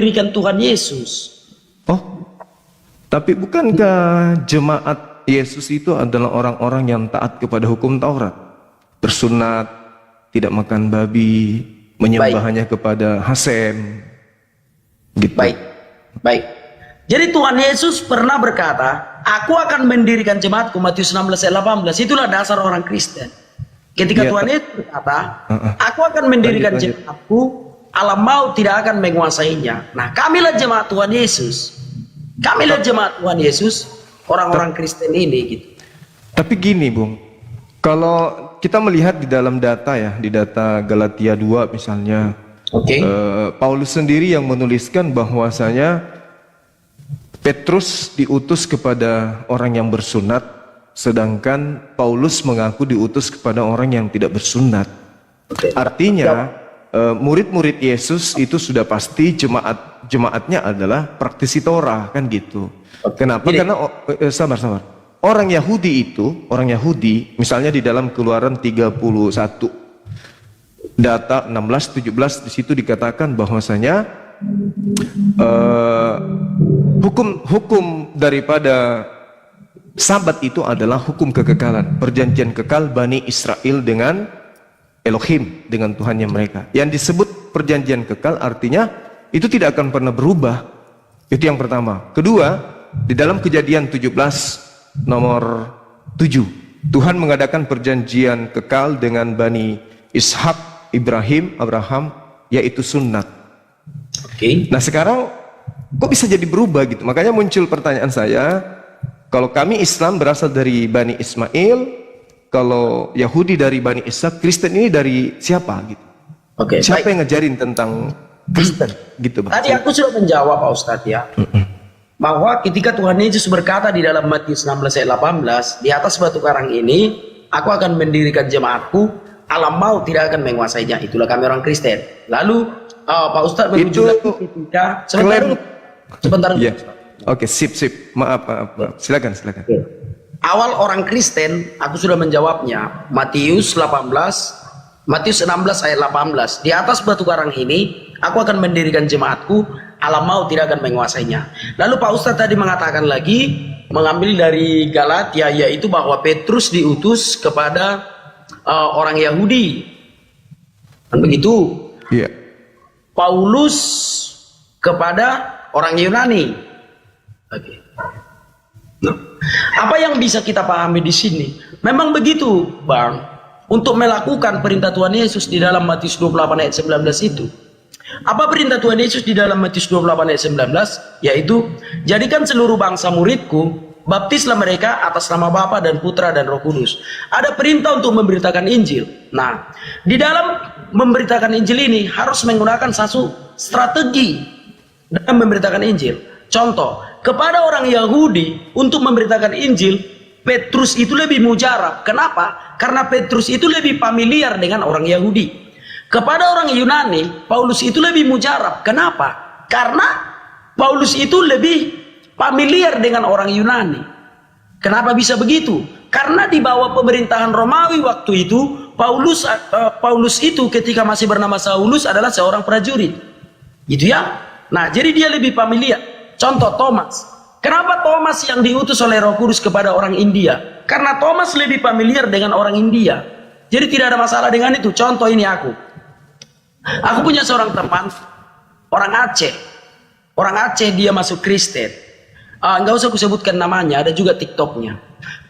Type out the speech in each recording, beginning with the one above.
mendirikan Tuhan Yesus. Oh, tapi bukankah jemaat Yesus itu adalah orang-orang yang taat kepada hukum Taurat? Bersunat, tidak makan babi, menyembah hanya kepada Hasem. Gitu. Baik. Jadi Tuhan Yesus pernah berkata, aku akan mendirikan jemaatku, Matius 16 ayat 18. Itulah dasar orang Kristen. Ketika Tuhan Yesus berkata, aku akan mendirikan jemaatku, alam maut tidak akan menguasainya. Nah, kamilah jemaat Tuhan Yesus. Kamilah jemaat Tuhan Yesus, orang-orang Kristen ini gitu. Tapi gini, Bung. Kalau kita melihat di dalam data ya, di data Galatia 2 misalnya, Paulus sendiri yang menuliskan bahwasanya Petrus diutus kepada orang yang bersunat, sedangkan Paulus mengaku diutus kepada orang yang tidak bersunat. Artinya murid-murid Yesus itu sudah pasti jemaatnya adalah praktisi Torah, kan gitu. Kenapa? Karena sabar. Orang Yahudi misalnya di dalam Keluaran 31 data 16-17 di situ dikatakan bahwasanya hukum daripada Sabat itu adalah hukum kekekalan, perjanjian kekal Bani Israel dengan Elohim, dengan Tuhannya mereka. Yang disebut perjanjian kekal artinya itu tidak akan pernah berubah. Itu yang pertama. Kedua, di dalam Kejadian 17 nomor 7, Tuhan mengadakan perjanjian kekal dengan Bani Ishak, Abraham, yaitu sunnat. Nah sekarang kok bisa jadi berubah gitu? Makanya muncul pertanyaan saya, kalau kami Islam berasal dari Bani Ismail, kalau Yahudi dari Bani Ishak, Kristen ini dari siapa gitu? Siapa yang ngajarin tentang Kristen gitu, Pak? Tadi aku sudah menjawab, Pak Ustadz ya. Bahwa ketika Tuhan Yesus berkata di dalam Matius 16 ayat 18, di atas batu karang ini aku akan mendirikan jemaatku, alam maut tidak akan menguasainya. Itulah kami orang Kristen. Lalu Pak Ustadz menuju lagi ketika sebentar. Ya. Oke, sip. Maaf. Silakan. Awal orang Kristen, aku sudah menjawabnya. Matius 16 ayat 18. Di atas batu karang ini, aku akan mendirikan jemaatku, alam maut tidak akan menguasainya. Lalu Pak Ustadz tadi mengatakan lagi, mengambil dari Galatia, yaitu bahwa Petrus diutus kepada orang Yahudi. Kan begitu? Iya. Paulus kepada orang Yunani. Nah, apa yang bisa kita pahami di sini? Memang begitu, Bang. Untuk melakukan perintah Tuhan Yesus di dalam Matius 28 ayat 19 itu. Apa perintah Tuhan Yesus di dalam Matius 28 ayat 19? Yaitu, jadikan seluruh bangsa muridku, baptislah mereka atas nama Bapa dan Putra dan Roh Kudus. Ada perintah untuk memberitakan Injil. Nah, di dalam memberitakan Injil ini harus menggunakan satu strategi dalam memberitakan Injil. Contoh, kepada orang Yahudi untuk memberitakan Injil, Petrus itu lebih mujarab. Kenapa? Karena Petrus itu lebih familiar dengan orang Yahudi. Kepada orang Yunani, Paulus itu lebih mujarab. Kenapa? Karena Paulus itu lebih familiar dengan orang Yunani. Kenapa bisa begitu? Karena di bawah pemerintahan Romawi waktu itu, Paulus itu ketika masih bernama Saulus adalah seorang prajurit. Gitu ya? Nah, jadi dia lebih familiar. Contoh Thomas. Kenapa Thomas yang diutus oleh Roh Kudus kepada orang India? Karena Thomas lebih familiar dengan orang India. Jadi tidak ada masalah dengan itu. Contoh ini aku. Aku punya seorang teman, orang Aceh. Orang Aceh dia masuk Kristen. Nggak usah aku sebutkan namanya, ada juga TikToknya.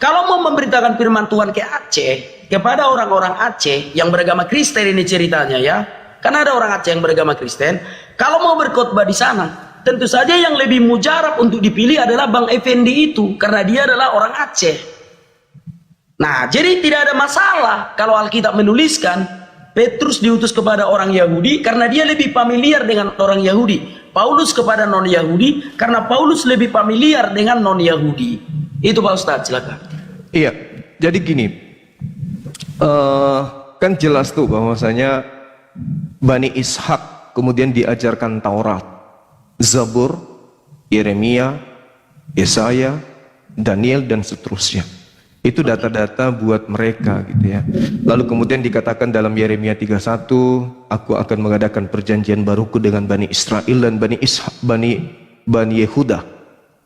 Kalau mau memberitakan firman Tuhan ke Aceh, kepada orang-orang Aceh yang beragama Kristen ini ceritanya ya. Karena ada orang Aceh yang beragama Kristen. Kalau mau berkhotbah di sana, tentu saja yang lebih mujarab untuk dipilih adalah Bang Effendi itu, karena dia adalah orang Aceh. Nah, jadi tidak ada masalah kalau Alkitab menuliskan Petrus diutus kepada orang Yahudi karena dia lebih familiar dengan orang Yahudi. Paulus kepada non-Yahudi karena Paulus lebih familiar dengan non-Yahudi. Itu Pak Ustadz, silakan. Iya, jadi gini, kan jelas tuh bahwasanya Bani Ishak kemudian diajarkan Taurat, Zabur, Yeremia, Yesaya, Daniel dan seterusnya. Itu data-data buat mereka gitu ya. Lalu kemudian dikatakan dalam Yeremia 31, aku akan mengadakan perjanjian baruku dengan Bani Israel dan Bani Yehuda.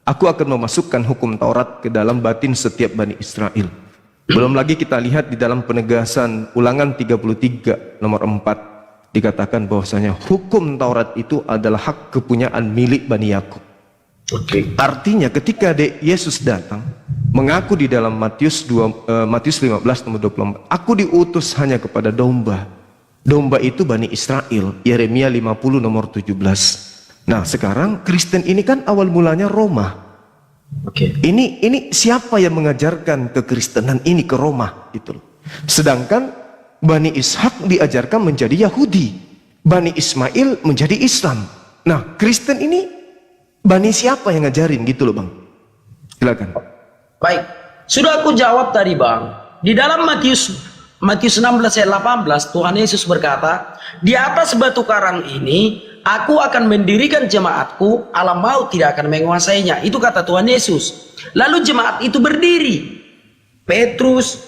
Aku akan memasukkan hukum Taurat ke dalam batin setiap Bani Israel. Belum lagi kita lihat di dalam penegasan Ulangan 33 nomor 4 dikatakan bahwasanya hukum Taurat itu adalah hak kepunyaan milik Bani Yakub. Artinya ketika Yesus datang mengaku di dalam Matius 15 nomor 24, aku diutus hanya kepada domba. Domba itu Bani Israel, Yeremia 50 nomor 17. Nah, sekarang Kristen ini kan awal mulanya Roma. Ini siapa yang mengajarkan kekristenan ini ke Roma itu? Sedangkan Bani Ishak diajarkan menjadi Yahudi, Bani Ismail menjadi Islam. Nah, Kristen ini Bani siapa yang ngajarin gitu loh, Bang? Silakan. Baik, sudah aku jawab tadi, Bang. Di dalam Matius 16 ayat 18, Tuhan Yesus berkata, di atas batu karang ini aku akan mendirikan jemaatku, alam maut tidak akan menguasainya. Itu kata Tuhan Yesus. Lalu jemaat itu berdiri. Petrus,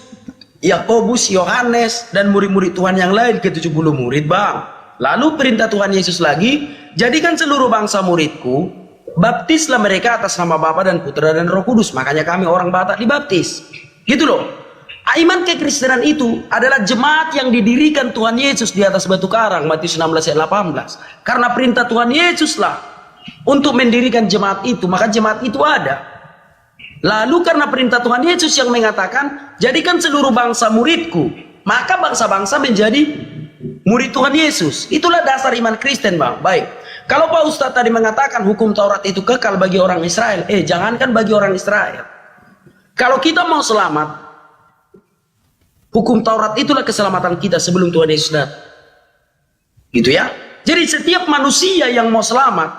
Yakobus, Yohanes, dan murid-murid Tuhan yang lain, ke-70 murid, Bang. Lalu perintah Tuhan Yesus lagi, jadikan seluruh bangsa muridku, baptislah mereka atas nama Bapa dan Putra dan Roh Kudus. Makanya kami orang Batak dibaptis. Gitu loh. Iman kekristenan itu adalah jemaat yang didirikan Tuhan Yesus di atas batu karang, Matius 16 ayat 18. Karena perintah Tuhan Yesus lah untuk mendirikan jemaat itu, maka jemaat itu ada. Lalu karena perintah Tuhan Yesus yang mengatakan, jadikan seluruh bangsa muridku, maka bangsa-bangsa menjadi murid Tuhan Yesus. Itulah dasar iman Kristen, Bang. Baik. Kalau Pak Ustadz tadi mengatakan hukum Taurat itu kekal bagi orang Israel, jangankan bagi orang Israel. Kalau kita mau selamat, hukum Taurat itulah keselamatan kita sebelum Tuhan Yesus datang. Gitu ya. Jadi setiap manusia yang mau selamat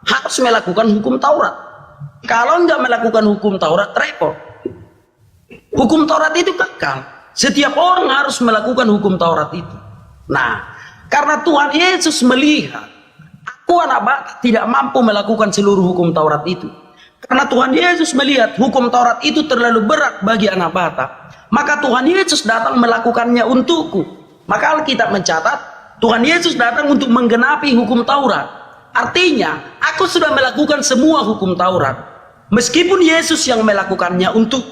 harus melakukan hukum Taurat. Kalau nggak melakukan hukum Taurat, repot. Hukum Taurat itu kekal. Setiap orang harus melakukan hukum Taurat itu. Nah, karena Tuhan Yesus melihat aku anak Batak tidak mampu melakukan seluruh hukum Taurat itu. Karena Tuhan Yesus melihat hukum Taurat itu terlalu berat bagi anak Batak, maka Tuhan Yesus datang melakukannya untukku. Maka Alkitab mencatat, Tuhan Yesus datang untuk menggenapi hukum Taurat. Artinya, aku sudah melakukan semua hukum Taurat. Meskipun Yesus yang melakukannya untuk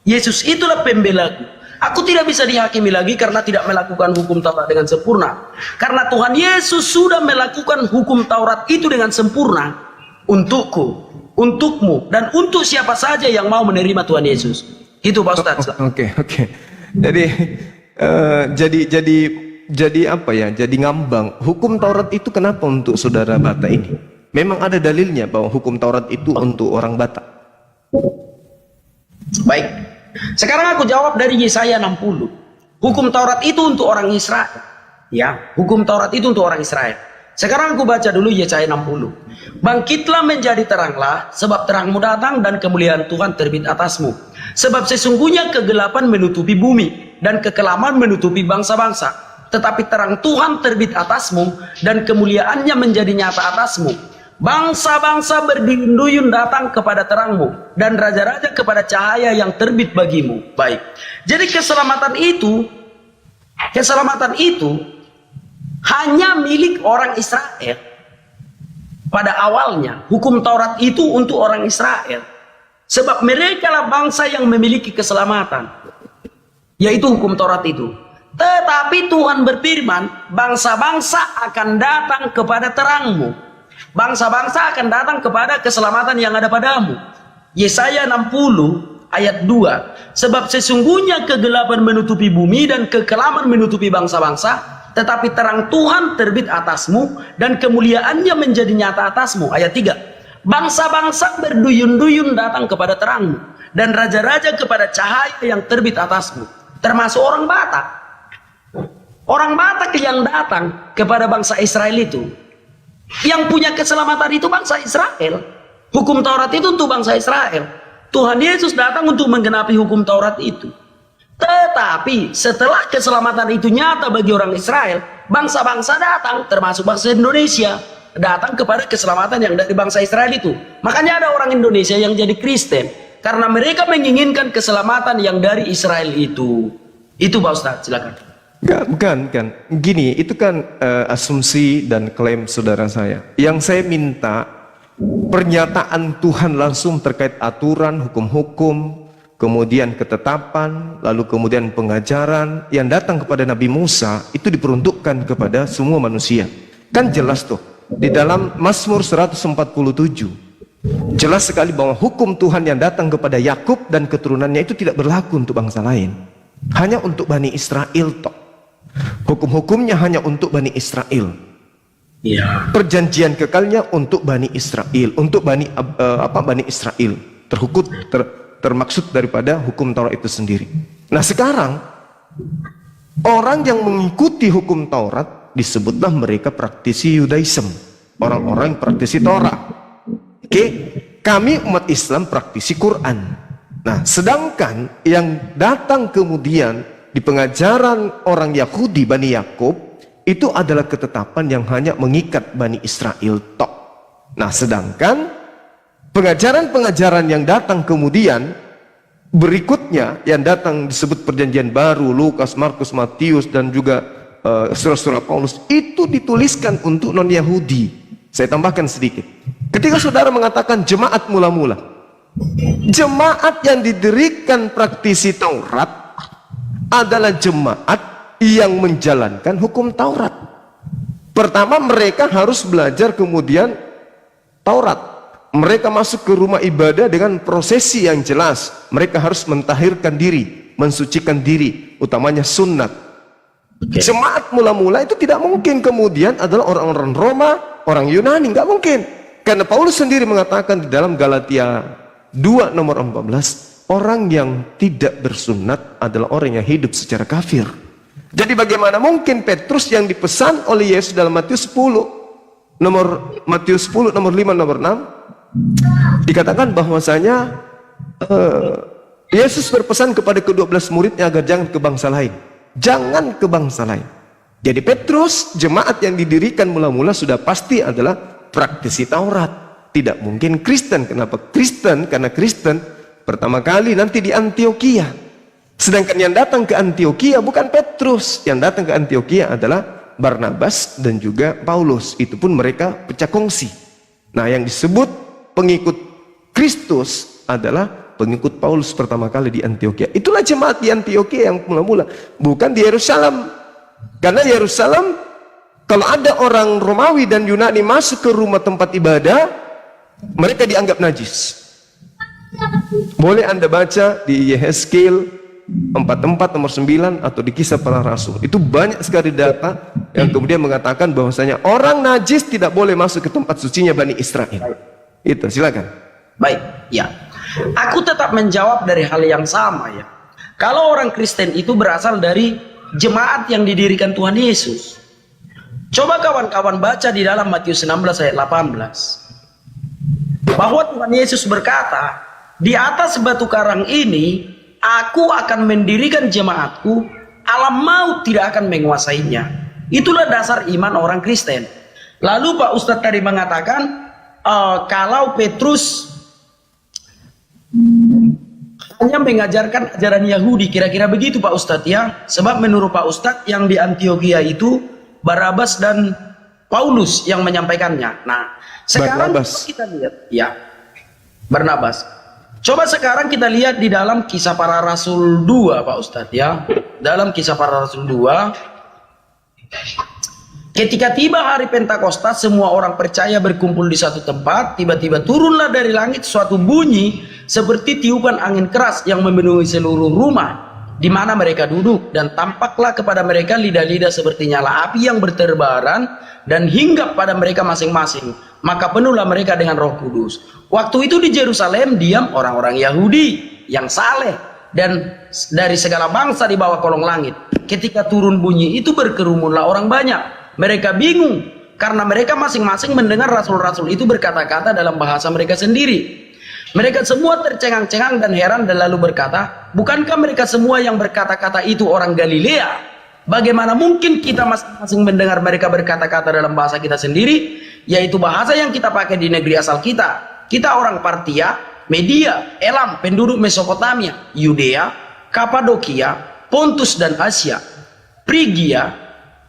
Yesus itulah pembelaku. Aku tidak bisa dihakimi lagi karena tidak melakukan hukum Taurat dengan sempurna. Karena Tuhan Yesus sudah melakukan hukum Taurat itu dengan sempurna untukku, untukmu, dan untuk siapa saja yang mau menerima Tuhan Yesus. Itu Pak Ustadz. Oke. Jadi apa ya? Jadi ngambang. Hukum Taurat itu kenapa untuk saudara Batak ini? Memang ada dalilnya bahwa hukum Taurat itu untuk orang Batak. Baik. Sekarang aku jawab dari Yesaya 60. Hukum Taurat itu untuk orang Israel. Ya, hukum Taurat itu untuk orang Israel. Sekarang aku baca dulu Yesaya 60. Bangkitlah menjadi teranglah, sebab terangmu datang dan kemuliaan Tuhan terbit atasmu. Sebab sesungguhnya kegelapan menutupi bumi dan kekelaman menutupi bangsa-bangsa. Tetapi terang Tuhan terbit atasmu dan kemuliaannya menjadi nyata atasmu. Bangsa-bangsa berduyun-duyun datang kepada terangmu dan raja-raja kepada cahaya yang terbit bagimu. Baik. Jadi keselamatan itu hanya milik orang Israel. Pada awalnya hukum Taurat itu untuk orang Israel. Sebab mereka lah bangsa yang memiliki keselamatan, yaitu hukum Taurat itu. Tetapi Tuhan berfirman, bangsa-bangsa akan datang kepada terangmu. Bangsa-bangsa akan datang kepada keselamatan yang ada padamu. Yesaya 60 ayat 2. Sebab sesungguhnya kegelapan menutupi bumi dan kekelaman menutupi bangsa-bangsa, tetapi terang Tuhan terbit atasmu dan kemuliaannya menjadi nyata atasmu. Ayat 3. Bangsa-bangsa berduyun-duyun datang kepada terangmu dan raja-raja kepada cahaya yang terbit atasmu. Termasuk orang Batak. Orang Batak yang datang kepada bangsa Israel itu, yang punya keselamatan itu bangsa Israel. Hukum Taurat itu untuk bangsa Israel. Tuhan Yesus datang untuk menggenapi hukum Taurat itu. Tetapi setelah keselamatan itu nyata bagi orang Israel, bangsa-bangsa datang, termasuk bangsa Indonesia, datang kepada keselamatan yang dari bangsa Israel itu. Makanya ada orang Indonesia yang jadi Kristen. karena mereka menginginkan keselamatan yang dari Israel itu. Itu Pak Ustadz, silakan. Bukan. Gini, itu kan asumsi dan klaim saudara saya. Yang saya minta pernyataan Tuhan langsung terkait aturan, hukum-hukum, kemudian ketetapan, lalu kemudian pengajaran yang datang kepada Nabi Musa itu diperuntukkan kepada semua manusia. Kan jelas tuh di dalam Mazmur 147 jelas sekali bahwa hukum Tuhan yang datang kepada Yakub dan keturunannya itu tidak berlaku untuk bangsa lain, hanya untuk Bani Israel toh. Hukum-hukumnya hanya untuk Bani Israel. Ya. Perjanjian kekalnya untuk Bani Israel, untuk Bani Israel. Termaksud daripada hukum Taurat itu sendiri. Nah sekarang orang yang mengikuti hukum Taurat disebutlah mereka praktisi Yudaism, orang-orang yang praktisi Torah. Oke, kami umat Islam praktisi Quran. Nah, sedangkan yang datang kemudian di pengajaran orang Yahudi, Bani Yakub, itu adalah ketetapan yang hanya mengikat Bani Israel tok. Nah, sedangkan pengajaran-pengajaran yang datang kemudian berikutnya yang datang disebut perjanjian baru, Lukas, Markus, Matius dan juga surah-surah Paulus itu dituliskan untuk non-Yahudi. Saya tambahkan sedikit. Ketika saudara mengatakan jemaat mula-mula, jemaat yang didirikan praktisi Taurat adalah jemaat yang menjalankan hukum Taurat. Pertama mereka harus belajar kemudian Taurat. Mereka masuk ke rumah ibadah dengan prosesi yang jelas. Mereka harus mentahirkan diri, mensucikan diri, utamanya sunnat. Jemaat mula-mula itu tidak mungkin kemudian adalah orang-orang Roma, orang Yunani, nggak mungkin. Karena Paulus sendiri mengatakan di dalam Galatia 2 nomor 14, orang yang tidak bersunat adalah orang yang hidup secara kafir. Jadi bagaimana mungkin Petrus yang dipesan oleh Yesus dalam Matius 10 nomor 5 nomor 6 dikatakan bahwasanya Yesus berpesan kepada ke-12 muridnya agar jangan ke bangsa lain. Jangan ke bangsa lain. Jadi Petrus, jemaat yang didirikan mula-mula sudah pasti adalah praktisi Taurat. Tidak mungkin Kristen. Kenapa Kristen? Karena Kristen pertama kali nanti di Antioquia. Sedangkan yang datang ke Antioquia bukan Petrus. Yang datang ke Antioquia adalah Barnabas dan juga Paulus. Itu pun mereka pecah kongsi. Nah, yang disebut pengikut Kristus adalah pengikut Paulus pertama kali di Antioquia. Itulah jemaat di Antioquia yang mula-mula, bukan di Yerusalem. Karena Yerusalem, kalau ada orang Romawi dan Yunani masuk ke rumah tempat ibadah, mereka dianggap najis. Boleh Anda baca di Yehezkiel 44 nomor 9 atau di Kisah Para Rasul. Itu banyak sekali data yang kemudian mengatakan bahwasanya orang najis tidak boleh masuk ke tempat sucinya Bani Israel. Itu, silakan. Baik, ya. Aku tetap menjawab dari hal yang sama ya. Kalau orang Kristen itu berasal dari jemaat yang didirikan Tuhan Yesus. Coba kawan-kawan baca di dalam Matius 16 ayat 18. Bahwa Tuhan Yesus berkata, di atas batu karang ini, aku akan mendirikan jemaatku, alam maut tidak akan menguasainya. Itulah dasar iman orang Kristen. Lalu Pak Ustadz tadi mengatakan, kalau Petrus hanya mengajarkan ajaran Yahudi, kira-kira begitu Pak Ustadz ya. Sebab menurut Pak Ustadz yang di Antioquia itu Barnabas dan Paulus yang menyampaikannya. Nah, sekarang kita lihat ya, Barnabas. Coba sekarang kita lihat di dalam Kisah Para Rasul 2 Pak Ustadz ya. Dalam Kisah Para Rasul 2, ketika tiba hari Pentakosta, semua orang percaya berkumpul di satu tempat. Tiba-tiba turunlah dari langit suatu bunyi seperti tiupan angin keras yang memenuhi seluruh rumah di mana mereka duduk, dan tampaklah kepada mereka lidah-lidah seperti nyala api yang berterbaran dan hinggap pada mereka masing-masing. Maka penuhlah mereka dengan Roh Kudus. Waktu itu di Yerusalem diam orang-orang Yahudi yang saleh dan dari segala bangsa di bawah kolong langit. Ketika turun bunyi itu berkerumunlah orang banyak. Mereka bingung karena mereka masing-masing mendengar rasul-rasul itu berkata-kata dalam bahasa mereka sendiri. Mereka semua tercengang-cengang dan heran dan lalu berkata, bukankah mereka semua yang berkata-kata itu orang Galilea? Bagaimana mungkin kita masing-masing mendengar mereka berkata-kata dalam bahasa kita sendiri, yaitu bahasa yang kita pakai di negeri asal kita? Kita orang Partia, Media, Elam, penduduk Mesopotamia, Yudea, Kapadokia, Pontus dan Asia, Frigia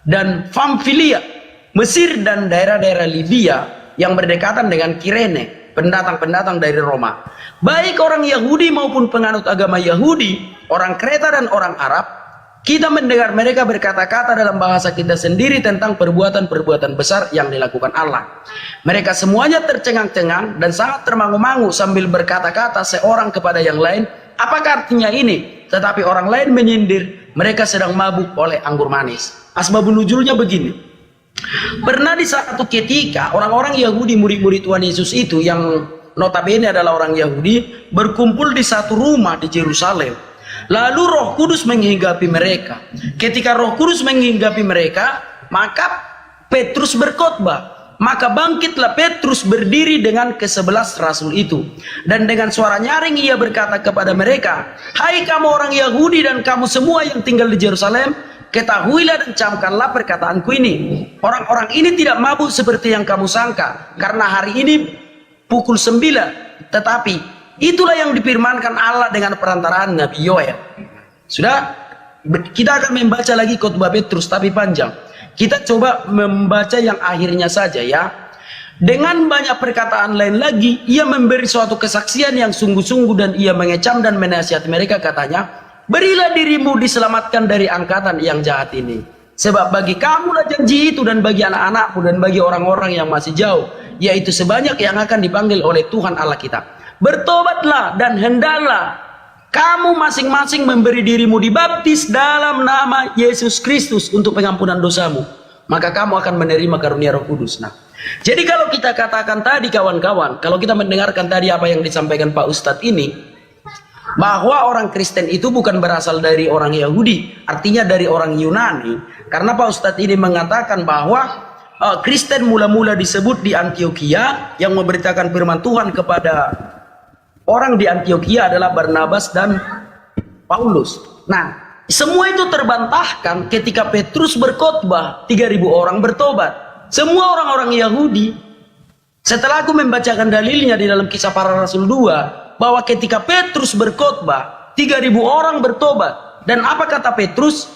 dan Pamfilia, Mesir dan daerah-daerah Libya yang berdekatan dengan Kirene, pendatang-pendatang dari Roma. Baik orang Yahudi maupun penganut agama Yahudi, orang Kreta dan orang Arab, kita mendengar mereka berkata-kata dalam bahasa kita sendiri tentang perbuatan-perbuatan besar yang dilakukan Allah. Mereka semuanya tercengang-cengang dan sangat termangu-mangu sambil berkata-kata seorang kepada yang lain, apakah artinya ini? Tetapi orang lain menyindir, mereka sedang mabuk oleh anggur manis. Asbabun nuzulnya begini. Pernah di satu ketika orang-orang Yahudi, murid-murid Tuhan Yesus itu yang notabene adalah orang Yahudi, berkumpul di satu rumah di Yerusalem. Lalu Roh Kudus menghinggapi mereka. Ketika Roh Kudus menghinggapi mereka, maka Petrus berkhotbah. Maka bangkitlah Petrus berdiri dengan ke-11 rasul itu, dan dengan suara nyaring ia berkata kepada mereka, hai kamu orang Yahudi dan kamu semua yang tinggal di Yerusalem, ketahuilah dan camkanlah perkataanku ini. Orang-orang ini tidak mabuk seperti yang kamu sangka, karena hari ini pukul 9. Tetapi itulah yang difirmankan Allah dengan perantaraan Nabi Yoel. Sudah, kita akan membaca lagi khotbah Petrus, tapi panjang. Kita coba membaca yang akhirnya saja ya. Dengan banyak perkataan lain lagi, ia memberi suatu kesaksian yang sungguh-sungguh dan ia mengecam dan menasihati mereka, katanya, berilah dirimu diselamatkan dari angkatan yang jahat ini. Sebab bagi kamulah janji itu dan bagi anak-anakmu dan bagi orang-orang yang masih jauh, yaitu sebanyak yang akan dipanggil oleh Tuhan Allah kita. Bertobatlah dan hendaklah kamu masing-masing memberi dirimu dibaptis dalam nama Yesus Kristus untuk pengampunan dosamu. Maka kamu akan menerima karunia Roh Kudus. Nah, jadi kalau kita katakan tadi kawan-kawan, kalau kita mendengarkan tadi apa yang disampaikan Pak Ustadz ini, bahwa orang Kristen itu bukan berasal dari orang Yahudi, artinya dari orang Yunani. Karena Pak Ustadz ini mengatakan bahwa Kristen mula-mula disebut di Antioquia, yang memberitakan firman Tuhan kepada orang di Antioquia adalah Barnabas dan Paulus. Nah, semua itu terbantahkan ketika Petrus berkhotbah, 3.000 orang bertobat. Semua orang-orang Yahudi. Setelah aku membacakan dalilnya di dalam Kisah Para Rasul 2, bahwa ketika Petrus berkhotbah, 3.000 orang bertobat. Dan apa kata Petrus?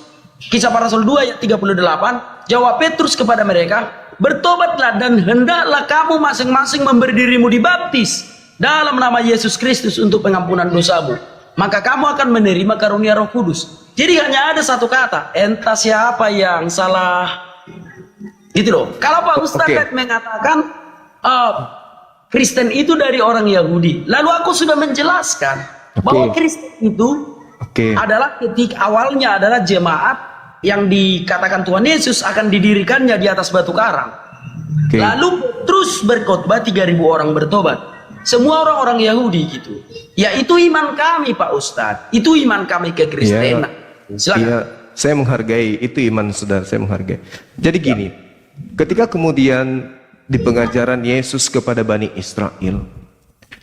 Kisah Para Rasul 2 ayat 38, jawab Petrus kepada mereka, bertobatlah dan hendaklah kamu masing-masing memberi dirimu dibaptis dalam nama Yesus Kristus untuk pengampunan dosamu, maka kamu akan menerima karunia Roh Kudus. Jadi hanya ada satu kata, entah siapa yang salah, gitu loh. Kalau Pak Ustadz mengatakan Kristen itu dari orang Yahudi, lalu aku sudah menjelaskan bahwa Kristen itu adalah ketika awalnya adalah jemaat yang dikatakan Tuhan Yesus akan didirikannya di atas batu karang. Lalu terus berkhotbah, 3.000 orang bertobat. Semua orang-orang Yahudi gitu. Ya itu iman kami Pak Ustadz. Itu iman kami ke Kristen. Silakan. Ya, saya menghargai itu iman saudara, saya menghargai. Jadi gini, ketika kemudian di pengajaran Yesus kepada Bani Israel,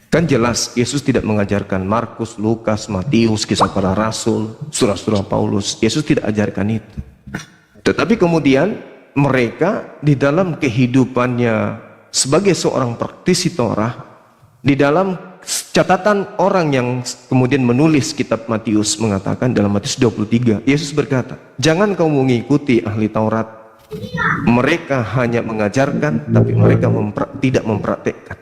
kan jelas Yesus tidak mengajarkan Markus, Lukas, Matius, Kisah Para Rasul, surah-surah Paulus. Yesus tidak ajarkan itu. Tetapi kemudian mereka di dalam kehidupannya sebagai seorang praktisi Torah, di dalam catatan orang yang kemudian menulis kitab Matius mengatakan dalam Matius 23, Yesus berkata, jangan kamu mengikuti ahli Taurat. Mereka hanya mengajarkan, tapi mereka tidak mempraktekkan.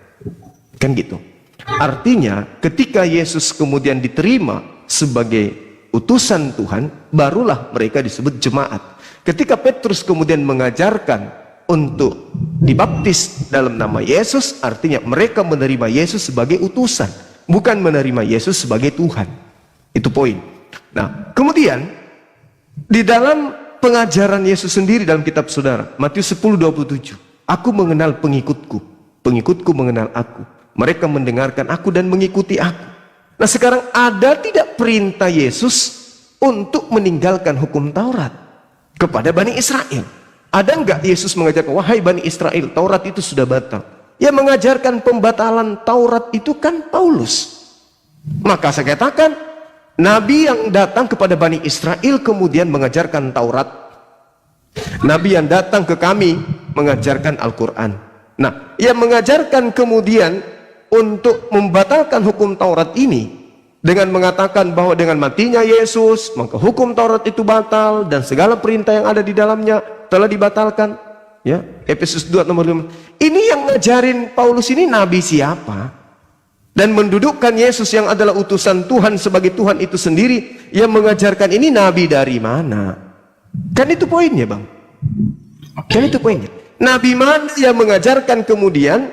Kan gitu. Artinya ketika Yesus kemudian diterima sebagai utusan Tuhan, barulah mereka disebut jemaat. Ketika Petrus kemudian mengajarkan untuk dibaptis dalam nama Yesus, artinya mereka menerima Yesus sebagai utusan, bukan menerima Yesus sebagai Tuhan. Itu poin. Nah, kemudian di dalam pengajaran Yesus sendiri dalam kitab saudara, Matius 10:27, aku mengenal pengikutku, pengikutku mengenal aku, mereka mendengarkan aku dan mengikuti aku. Nah, sekarang ada tidak perintah Yesus untuk meninggalkan hukum Taurat kepada Bani Israel? Ada enggak Yesus mengajarkan, wahai Bani Israel, Taurat itu sudah batal? Yang mengajarkan pembatalan Taurat itu kan Paulus. Maka saya katakan, Nabi yang datang kepada Bani Israel kemudian mengajarkan Taurat. Nabi yang datang ke kami mengajarkan Al-Quran. Nah, yang mengajarkan kemudian untuk membatalkan hukum Taurat ini dengan mengatakan bahwa dengan matinya Yesus maka hukum Taurat itu batal dan segala perintah yang ada di dalamnya telah dibatalkan. Ya, Efesus 2 nomor 5. Ini yang ngajarin Paulus ini nabi siapa? Dan mendudukkan Yesus yang adalah utusan Tuhan sebagai Tuhan itu sendiri, yang mengajarkan ini nabi dari mana? Kan itu poinnya, Bang. Kan itu poinnya. Nabi mana yang mengajarkan kemudian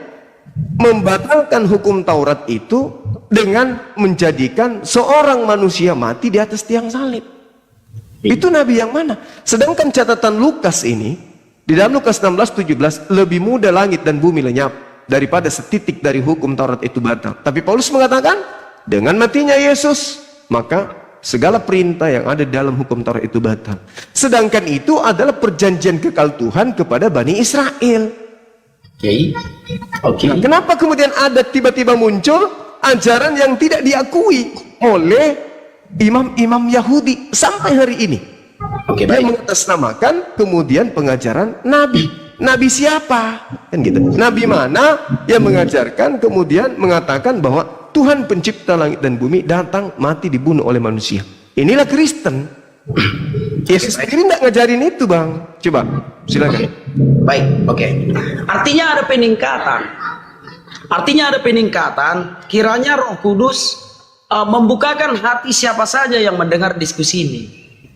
membatalkan hukum Taurat itu dengan menjadikan seorang manusia mati di atas tiang salib? Itu nabi yang mana? Sedangkan catatan Lukas ini, di dalam Lukas 16:17, lebih mudah langit dan bumi lenyap daripada setitik dari hukum Taurat itu batal. Tapi Paulus mengatakan, dengan matinya Yesus, maka segala perintah yang ada dalam hukum Taurat itu batal. Sedangkan itu adalah perjanjian kekal Tuhan kepada Bani Israel. Nah, kenapa kemudian ada tiba-tiba muncul ajaran yang tidak diakui oleh imam-imam Yahudi sampai hari ini? Dia mengatasnamakan kemudian pengajaran nabi. Nabi siapa? Kan gitu. Nabi mana yang mengajarkan kemudian mengatakan bahwa Tuhan pencipta langit dan bumi datang mati dibunuh oleh manusia? Inilah Kristen. Yesus sendiri tidak ngajarin itu, Bang. Coba, silakan. Baik, oke. Artinya ada peningkatan. Kiranya Roh Kudus membukakan hati siapa saja yang mendengar diskusi ini.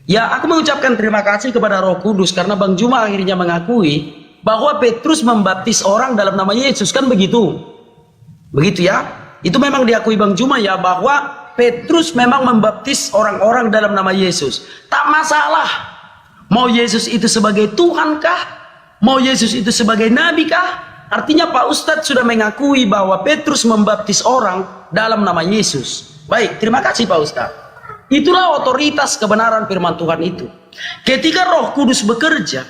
Ya, aku mengucapkan terima kasih kepada Roh Kudus karena Bang Juma akhirnya mengakui bahwa Petrus membaptis orang dalam nama Yesus, kan begitu? Begitu ya? Itu memang diakui Bang Juma ya, bahwa Petrus memang membaptis orang-orang dalam nama Yesus. Tak masalah. Mau Yesus itu sebagai Tuhan kah? Mau Yesus itu sebagai Nabi kah? Artinya Pak Ustadz sudah mengakui bahwa Petrus membaptis orang dalam nama Yesus. Baik, terima kasih Pak Ustadz. Itulah otoritas kebenaran firman Tuhan itu. Ketika Roh Kudus bekerja,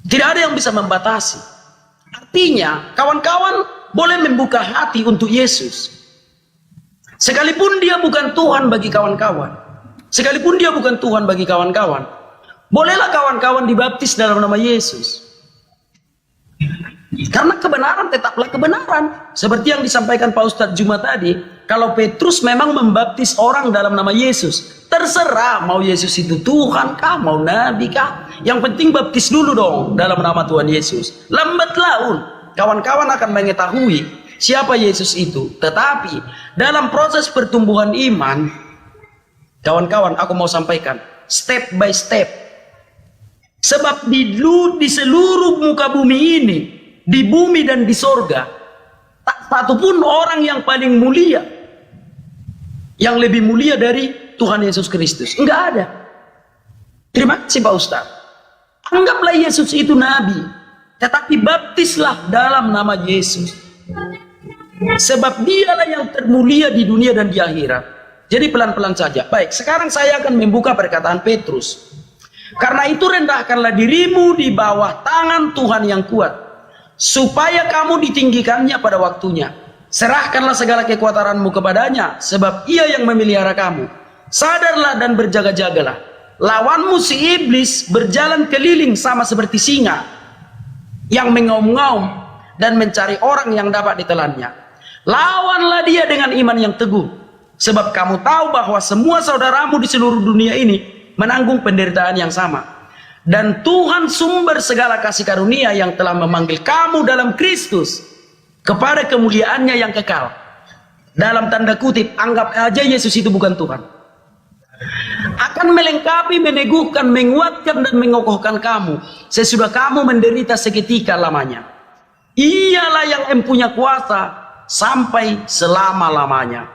tidak ada yang bisa membatasi. Artinya, kawan-kawan boleh membuka hati untuk Yesus. Sekalipun dia bukan Tuhan bagi kawan-kawan. Sekalipun dia bukan Tuhan bagi kawan-kawan. Bolehlah kawan-kawan dibaptis dalam nama Yesus. Karena kebenaran tetaplah kebenaran. Seperti yang disampaikan Pak Ustadz Juma tadi. Kalau Petrus memang membaptis orang dalam nama Yesus, terserah mau Yesus itu Tuhan kah, mau Nabi kah. Yang penting baptis dulu dong dalam nama Tuhan Yesus. Lambat laun kawan-kawan akan mengetahui siapa Yesus itu. Tetapi dalam proses pertumbuhan iman, kawan-kawan aku mau sampaikan step by step. Sebab di seluruh muka bumi ini, di bumi dan di sorga, tak satupun orang yang paling mulia, yang lebih mulia dari Tuhan Yesus Kristus. Enggak ada. Terima kasih Pak Ustaz. Anggaplah Yesus itu Nabi, tetapi baptislah dalam nama Yesus. Sebab dialah yang termulia di dunia dan di akhirat. Jadi pelan-pelan saja. Baik, sekarang saya akan membuka perkataan Petrus. Karena itu rendahkanlah dirimu di bawah tangan Tuhan yang kuat, supaya kamu ditinggikannya pada waktunya. Serahkanlah segala kekuatanmu kepadanya, sebab ia yang memelihara kamu. Sadarlah dan berjaga-jagalah. Lawanmu si iblis berjalan keliling sama seperti singa yang mengaum-ngaum dan mencari orang yang dapat ditelannya. Lawanlah dia dengan iman yang teguh, sebab kamu tahu bahwa semua saudaramu di seluruh dunia ini menanggung penderitaan yang sama. Dan Tuhan sumber segala kasih karunia yang telah memanggil kamu dalam Kristus kepada kemuliaannya yang kekal. Dalam tanda kutip, anggap aja Yesus itu bukan Tuhan. Akan melengkapi, meneguhkan, menguatkan dan mengokohkan kamu sesudah kamu menderita seketika lamanya. Ialah yang mempunyai kuasa sampai selama-lamanya.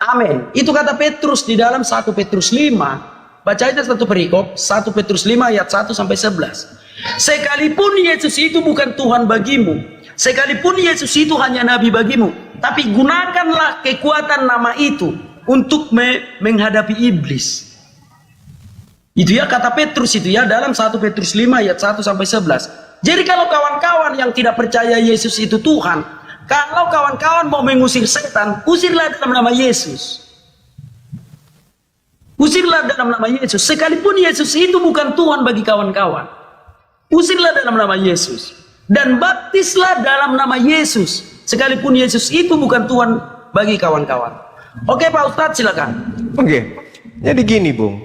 Amin. Itu kata Petrus di dalam 1 Petrus 5. Baca aja satu perikop, 1 Petrus 5 ayat 1 sampai 11. Sekalipun Yesus itu bukan Tuhan bagimu, sekalipun Yesus itu hanya nabi bagimu, tapi gunakanlah kekuatan nama itu untuk menghadapi iblis. Itu ya kata Petrus itu ya dalam 1 Petrus 5 ayat 1 sampai 11. Jadi kalau kawan-kawan yang tidak percaya Yesus itu Tuhan, kalau kawan-kawan mau mengusir setan, usirlah dalam nama Yesus. Usirlah dalam nama Yesus. Sekalipun Yesus itu bukan Tuhan bagi kawan-kawan, usirlah dalam nama Yesus. Dan baptislah dalam nama Yesus. sekalipun Yesus itu bukan Tuhan bagi kawan-kawan. Oke Pak Ustadz, silakan. Oke, jadi gini Bung,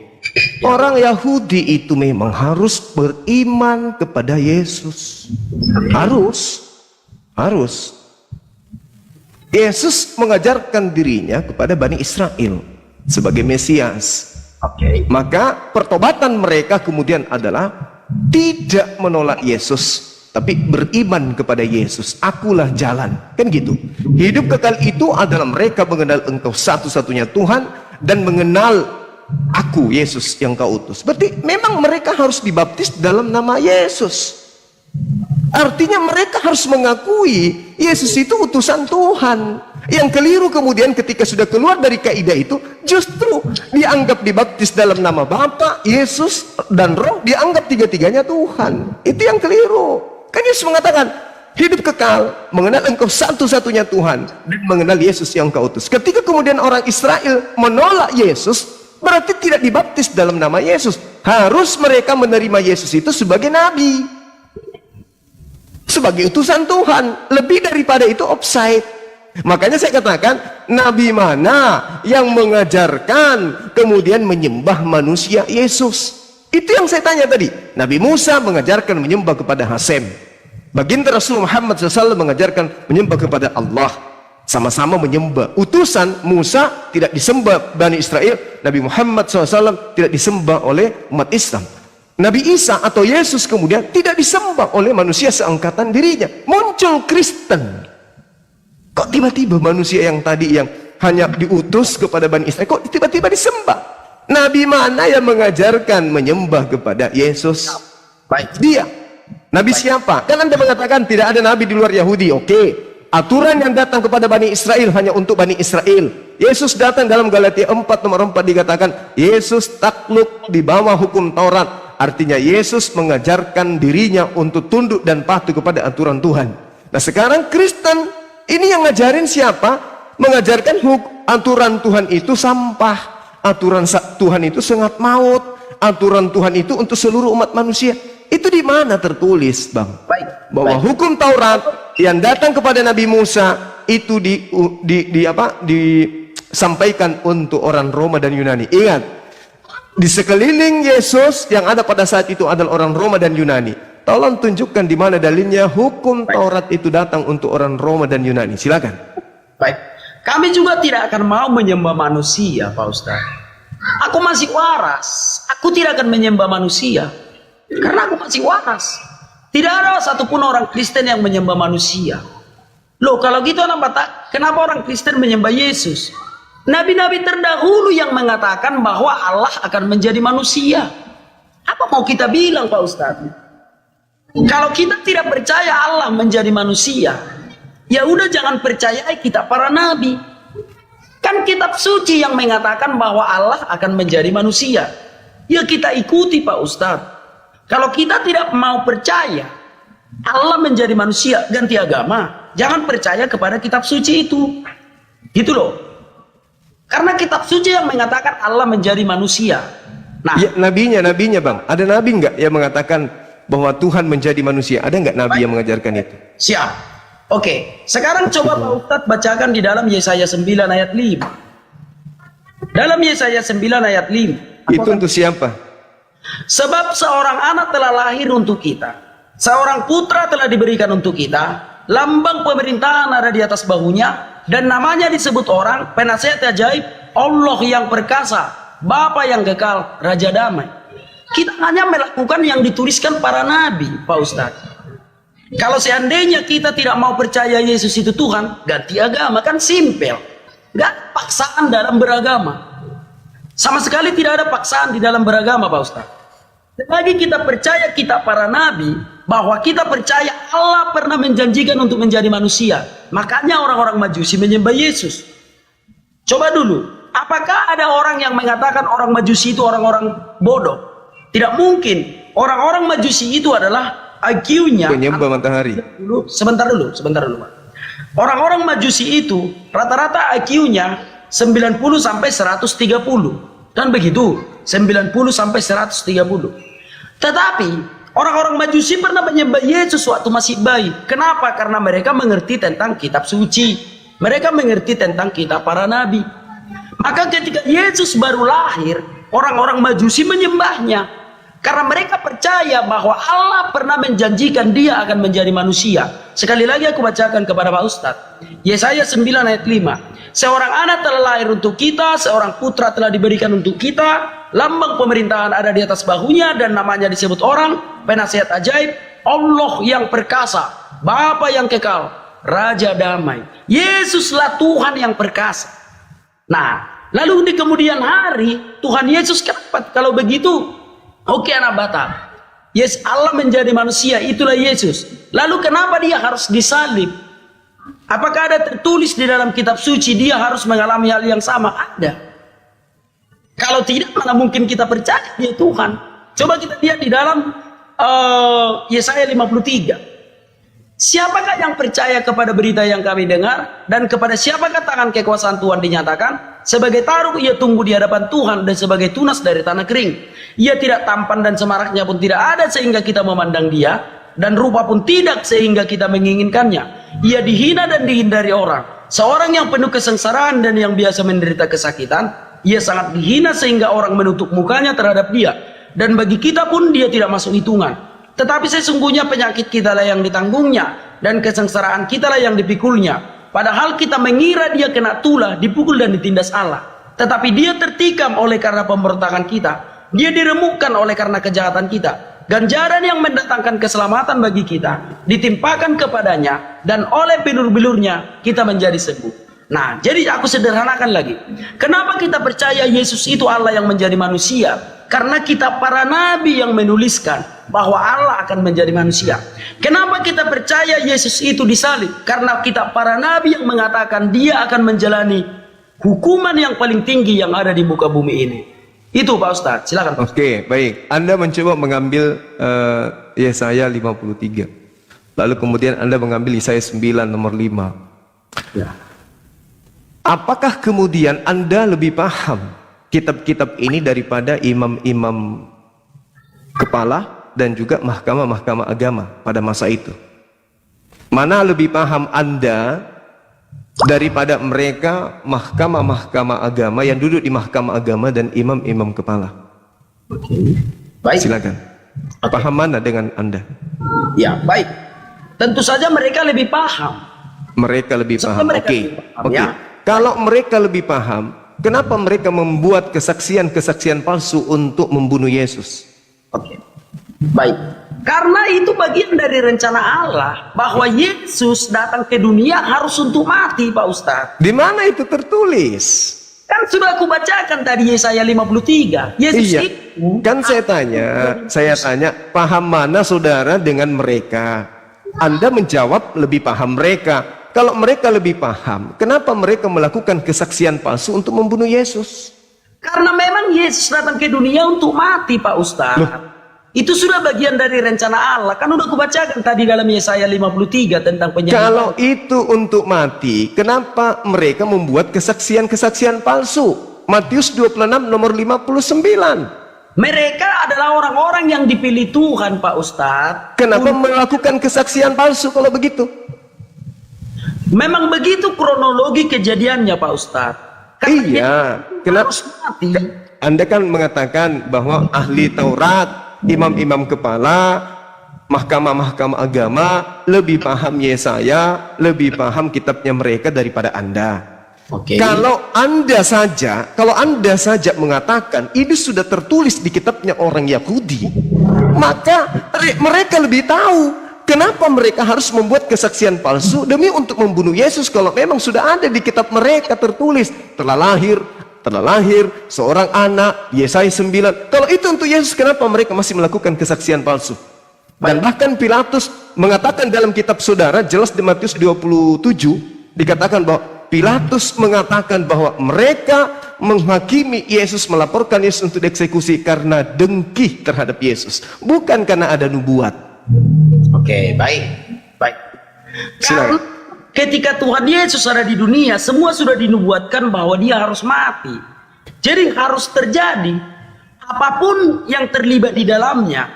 orang Yahudi itu memang harus beriman kepada Yesus. Harus. Yesus mengajarkan dirinya kepada Bani Israel sebagai Mesias. Oke. Maka pertobatan mereka kemudian adalah tidak menolak Yesus, tapi beriman kepada Yesus. Akulah jalan, kan gitu. Hidup kekal itu adalah mereka mengenal Engkau satu-satunya Tuhan dan mengenal Aku Yesus yang Kau utus. Berarti memang mereka harus dibaptis dalam nama Yesus. Artinya mereka harus mengakui Yesus itu utusan Tuhan. Yang keliru kemudian ketika sudah keluar dari kaidah itu, justru dianggap dibaptis dalam nama Bapa, Yesus, dan Roh, dianggap tiga-tiganya Tuhan. Itu yang keliru. Kan Yesus mengatakan, hidup kekal, mengenal Engkau satu-satunya Tuhan, dan mengenal Yesus yang Kau utus. Ketika kemudian orang Israel menolak Yesus, berarti tidak dibaptis dalam nama Yesus. Harus mereka menerima Yesus itu sebagai nabi, sebagai utusan Tuhan. Lebih daripada itu offside. Makanya saya katakan, nabi mana yang mengajarkan kemudian menyembah manusia Yesus? Itu yang saya tanya tadi. Nabi Musa mengajarkan menyembah kepada Hasem. Baginda Rasul Muhammad SAW mengajarkan menyembah kepada Allah. Sama-sama menyembah. Utusan Musa tidak disembah Bani Israel. Nabi Muhammad SAW tidak disembah oleh umat Islam. Nabi Isa atau Yesus kemudian tidak disembah oleh manusia seangkatan dirinya. Muncul Kristen. Kok tiba-tiba manusia yang tadi yang hanya diutus kepada Bani Israel, kok tiba-tiba disembah? Nabi mana yang mengajarkan menyembah kepada Yesus? Baik. Dia. Nabi siapa? Kan Anda mengatakan tidak ada nabi di luar Yahudi. Oke. Aturan yang datang kepada Bani Israel hanya untuk Bani Israel. Yesus datang dalam Galatia 4 nomor 4 dikatakan, Yesus takluk di bawah hukum Taurat. Artinya Yesus mengajarkan dirinya untuk tunduk dan patuh kepada aturan Tuhan. Nah sekarang Kristen ini yang ngajarin siapa? Mengajarkan aturan Tuhan itu sampah. Aturan Tuhan itu sangat maut. Aturan Tuhan itu untuk seluruh umat manusia. Itu di mana tertulis, Bang? Baik. Bahwa hukum Taurat yang datang kepada Nabi Musa itu disampaikan untuk orang Roma dan Yunani. Ingat, di sekeliling Yesus yang ada pada saat itu adalah orang Roma dan Yunani. Tolong tunjukkan di mana dalilnya hukum Taurat itu datang untuk orang Roma dan Yunani. Silakan. Baik. Kami juga tidak akan mau menyembah manusia, Pak Ustaz. Aku masih waras. Aku tidak akan menyembah manusia. Karena aku masih waras. Tidak ada satupun orang Kristen yang menyembah manusia. Loh, kalau gitu kenapa orang Kristen menyembah Yesus? Nabi-nabi terdahulu yang mengatakan bahwa Allah akan menjadi manusia. Apa mau kita bilang, Pak Ustaz? Kalau kita tidak percaya Allah menjadi manusia, ya udah jangan percayai kita para nabi. Kan kitab suci yang mengatakan bahwa Allah akan menjadi manusia. Ya kita ikuti, Pak Ustadz. Kalau kita tidak mau percaya Allah menjadi manusia, ganti agama. Jangan percaya kepada kitab suci itu. Gitu loh. Karena kitab suci yang mengatakan Allah menjadi manusia. Nah, ya, nabinya Bang. Ada nabi nggak yang mengatakan bahwa Tuhan menjadi manusia? Ada nggak nabi yang mengajarkan itu? Siap. Oke, sekarang coba Pak Ustadz bacakan di dalam Yesaya 9 ayat 5. Dalam Yesaya 9 ayat 5. Itu untuk siapa? Sebab seorang anak telah lahir untuk kita, seorang putra telah diberikan untuk kita, lambang pemerintahan ada di atas bahunya, dan namanya disebut orang, penasihat ajaib, Allah yang perkasa, Bapa yang kekal, Raja damai. Kita hanya melakukan yang dituliskan para nabi, Pak Ustadz. Kalau seandainya kita tidak mau percaya Yesus itu Tuhan, ganti agama, kan simpel. Gak ada paksaan dalam beragama. Sama sekali tidak ada paksaan di dalam beragama, Pak Ustaz. Selagi kita percaya kita para nabi, bahwa kita percaya Allah pernah menjanjikan untuk menjadi manusia. Makanya orang-orang Majusi menyembah Yesus. Coba dulu, apakah ada orang yang mengatakan orang Majusi itu orang-orang bodoh? Tidak mungkin. Orang-orang Majusi itu adalah IQ-nya penyembah matahari. Sebentar dulu Pak. Orang-orang Majusi itu rata-rata IQ-nya 90 sampai 130. Dan begitu, 90 sampai 130. Tetapi Orang-orang Majusi pernah menyembah Yesus waktu masih bayi. Kenapa? Karena mereka mengerti tentang kitab suci. Mereka mengerti tentang kitab para nabi. Maka ketika Yesus baru lahir, orang-orang Majusi menyembahnya. Karena mereka percaya bahwa Allah pernah menjanjikan dia akan menjadi manusia. Sekali lagi aku bacakan kepada Pak Ustadz. Yesaya 9 ayat 5. Seorang anak telah lahir untuk kita, seorang putra telah diberikan untuk kita. Lambang pemerintahan ada di atas bahunya dan namanya disebut orang, penasihat ajaib, Allah yang perkasa, Bapa yang kekal, Raja damai. Yesuslah Tuhan yang perkasa. Nah, lalu di kemudian hari Tuhan Yesus kenapa kalau begitu? Oke anak Batak. Yes, Allah menjadi manusia, itulah Yesus. Lalu kenapa dia harus disalib? Apakah ada tertulis di dalam kitab suci dia harus mengalami hal yang sama? Ada. Kalau tidak, mana mungkin kita percaya dia Tuhan. Coba kita lihat di dalam Yesaya 53. Siapakah yang percaya kepada berita yang kami dengar? Dan kepada siapakah tangan kekuasaan Tuhan dinyatakan? Sebagai taruh ia tunggu di hadapan Tuhan, dan sebagai tunas dari tanah kering. Ia tidak tampan dan semaraknya pun tidak ada sehingga kita memandang dia, dan rupa pun tidak sehingga kita menginginkannya. Ia dihina dan dihindari orang. Seorang yang penuh kesengsaraan dan yang biasa menderita kesakitan. Ia sangat dihina sehingga orang menutup mukanya terhadap dia. Dan bagi kita pun dia tidak masuk hitungan. Tetapi sesungguhnya penyakit kita lah yang ditanggungnya, dan kesengsaraan kita lah yang dipikulnya. Padahal kita mengira dia kena tulah, dipukul dan ditindas Allah. Tetapi dia tertikam oleh karena pemberontakan kita. Dia diremukkan oleh karena kejahatan kita. Ganjaran yang mendatangkan keselamatan bagi kita ditimpakan kepadanya, dan oleh bilur-bilurnya kita menjadi sembuh. Nah, jadi aku sederhanakan lagi. Kenapa kita percaya Yesus itu Allah yang menjadi manusia? Karena kitab para nabi yang menuliskan bahwa Allah akan menjadi manusia. Kenapa kita percaya Yesus itu disalib? Karena kitab para nabi yang mengatakan dia akan menjalani hukuman yang paling tinggi yang ada di muka bumi ini. Itu Pak Ustadz, silakan. Oke, baik. Anda mencoba mengambil Yesaya 53. Lalu kemudian Anda mengambil Yesaya 9 nomor 5. Ya. Apakah kemudian Anda lebih paham kitab-kitab ini daripada imam-imam kepala dan juga mahkamah-mahkamah agama pada masa itu? Mana lebih paham Anda daripada mereka mahkamah-mahkamah agama yang duduk di mahkamah agama dan imam-imam kepala? Oke. Baik. Silakan. Paham mana dengan Anda? Ya, baik. Tentu saja mereka lebih paham. Mereka lebih paham. Oke. Oke. Ya. Kalau mereka lebih paham, kenapa mereka membuat kesaksian-kesaksian palsu untuk membunuh Yesus? Oke. Baik. Karena itu bagian dari rencana Allah bahwa Yesus datang ke dunia harus untuk mati, Pak Ustadz. Di mana itu tertulis? Kan sudah aku bacakan tadi Yesaya 53. Yesus Iya. itu Kan saya tanya, paham mana saudara dengan mereka? Anda menjawab lebih paham mereka. Kalau mereka lebih paham, kenapa mereka melakukan kesaksian palsu untuk membunuh Yesus? karena memang Yesus datang ke dunia untuk mati, Pak Ustadz. Itu sudah bagian dari rencana Allah. Kan udah aku bacakan tadi dalam Yesaya 53 tentang penyembahan. Kalau itu untuk mati, kenapa mereka membuat kesaksian-kesaksian palsu? Matius 26 nomor 59. Mereka adalah orang-orang yang dipilih Tuhan, Pak Ustadz. Kenapa melakukan kesaksian palsu kalau begitu? Memang begitu kronologi kejadiannya, Pak Ustadz. Karena Iya, dia kenapa? harus mati. Anda kan mengatakan bahwa ahli Taurat, imam-imam kepala, mahkamah-mahkamah agama lebih paham Yesaya, lebih paham kitabnya mereka daripada Anda. Oke. Kalau Anda saja mengatakan ini sudah tertulis di kitabnya orang Yahudi, maka mereka lebih tahu kenapa mereka harus membuat kesaksian palsu demi untuk membunuh Yesus kalau memang sudah ada di kitab mereka tertulis telah lahir seorang anak, Yesaya 9. Kalau itu untuk Yesus, kenapa mereka masih melakukan kesaksian palsu? Dan bahkan Pilatus mengatakan dalam kitab saudara, jelas di Matius 27 dikatakan bahwa Pilatus mengatakan bahwa mereka menghakimi Yesus, melaporkan Yesus untuk dieksekusi karena dengki terhadap Yesus, bukan karena ada nubuat. Oke, baik. Baik. Karena ketika Tuhan Yesus ada di dunia, semua sudah dinubuatkan bahwa dia harus mati. Jadi harus terjadi apapun yang terlibat di dalamnya.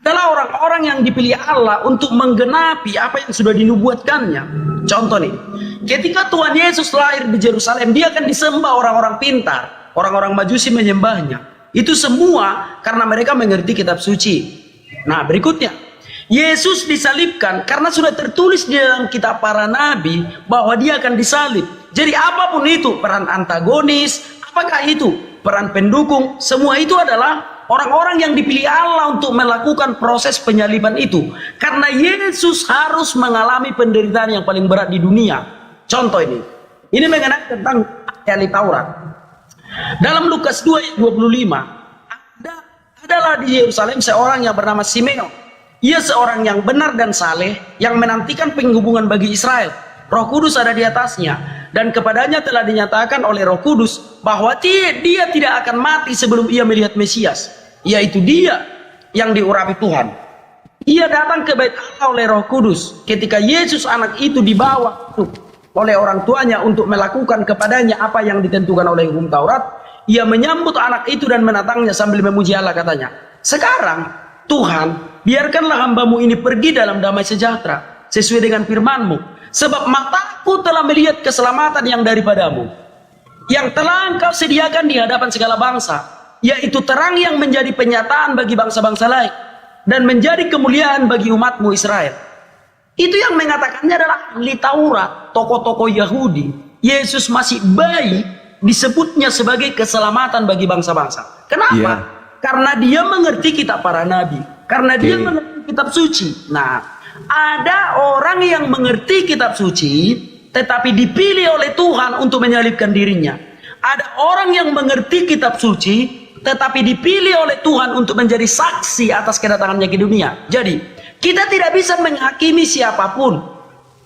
adalah orang-orang yang dipilih Allah untuk menggenapi apa yang sudah dinubuatkannya. Contoh nih, ketika Tuhan Yesus lahir di Yerusalem, dia akan disembah orang-orang pintar, orang-orang Majusi menyembahnya. Itu semua karena mereka mengerti kitab suci. Nah, berikutnya, Yesus disalibkan karena sudah tertulis di dalam kitab para nabi bahwa dia akan disalib. Jadi apapun itu, peran antagonis, apakah itu peran pendukung, semua itu adalah orang-orang yang dipilih Allah untuk melakukan proses penyaliban itu. Karena Yesus harus mengalami penderitaan yang paling berat di dunia. Contoh ini. Ini mengenai tentang ahli Taurat. Dalam Lukas 2 ayat 25. Adalah di Yerusalem seorang yang bernama Simeon. Ia seorang yang benar dan saleh, yang menantikan penghubungan bagi Israel. Roh Kudus ada di atasnya. Dan kepadanya telah dinyatakan oleh Roh Kudus bahwa dia tidak akan mati sebelum ia melihat Mesias, yaitu dia yang diurapi Tuhan. Ia datang ke bait Allah oleh Roh Kudus. Ketika Yesus anak itu dibawa oleh orang tuanya untuk melakukan kepadanya apa yang ditentukan oleh hukum Taurat, ia menyambut anak itu dan menatangnya sambil memuji Allah, katanya, "Sekarang Tuhan, biarkanlah hambamu ini pergi dalam damai sejahtera sesuai dengan firman-Mu. Sebab mataku telah melihat keselamatan yang daripadamu, yang telah Engkau sediakan di hadapan segala bangsa, yaitu terang yang menjadi penyataan bagi bangsa-bangsa lain, dan menjadi kemuliaan bagi umatmu Israel." Itu yang mengatakannya adalah ahli Taurat, tokoh-tokoh Yahudi. Yesus masih bayi, disebutnya sebagai keselamatan bagi bangsa-bangsa. Kenapa? Iya. Karena dia mengerti kitab para nabi, karena dia mengerti kitab suci. Nah, ada orang yang mengerti kitab suci tetapi dipilih oleh Tuhan untuk menyalibkan dirinya. Ada orang yang mengerti kitab suci tetapi dipilih oleh Tuhan untuk menjadi saksi atas kedatangannya ke dunia. Jadi, kita tidak bisa menghakimi siapapun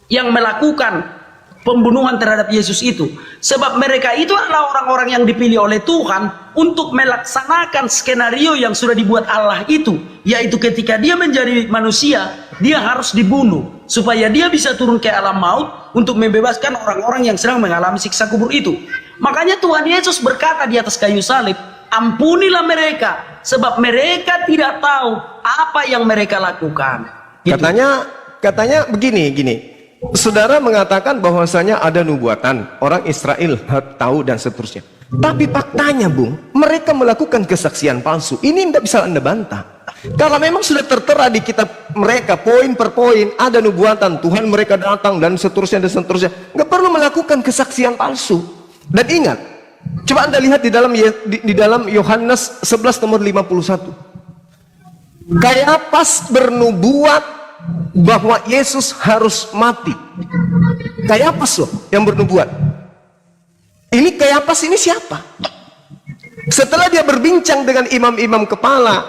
yang melakukan pembunuhan terhadap Yesus itu, sebab mereka itu adalah orang-orang yang dipilih oleh Tuhan untuk melaksanakan skenario yang sudah dibuat Allah itu, yaitu ketika dia menjadi manusia, dia harus dibunuh supaya dia bisa turun ke alam maut untuk membebaskan orang-orang yang sedang mengalami siksa kubur itu. Makanya Tuhan Yesus berkata di atas kayu salib, "Ampunilah mereka, sebab mereka tidak tahu apa yang mereka lakukan." Gitu. Katanya begini. Saudara mengatakan bahwasanya ada nubuatan, orang Israel tahu dan seterusnya. Tapi faktanya, Bung, mereka melakukan kesaksian palsu. Ini tidak bisa Anda bantah. Kalau memang sudah tertera di kitab mereka poin per poin ada nubuatan, Tuhan mereka datang dan seterusnya, nggak perlu melakukan kesaksian palsu. Dan ingat, coba Anda lihat di dalam Yohanes 11 nomor 51. Kayapas bernubuat bahwa Yesus harus mati. Kayapas loh yang bernubuat. Ini Kayapas ini siapa? Setelah dia berbincang dengan imam-imam kepala,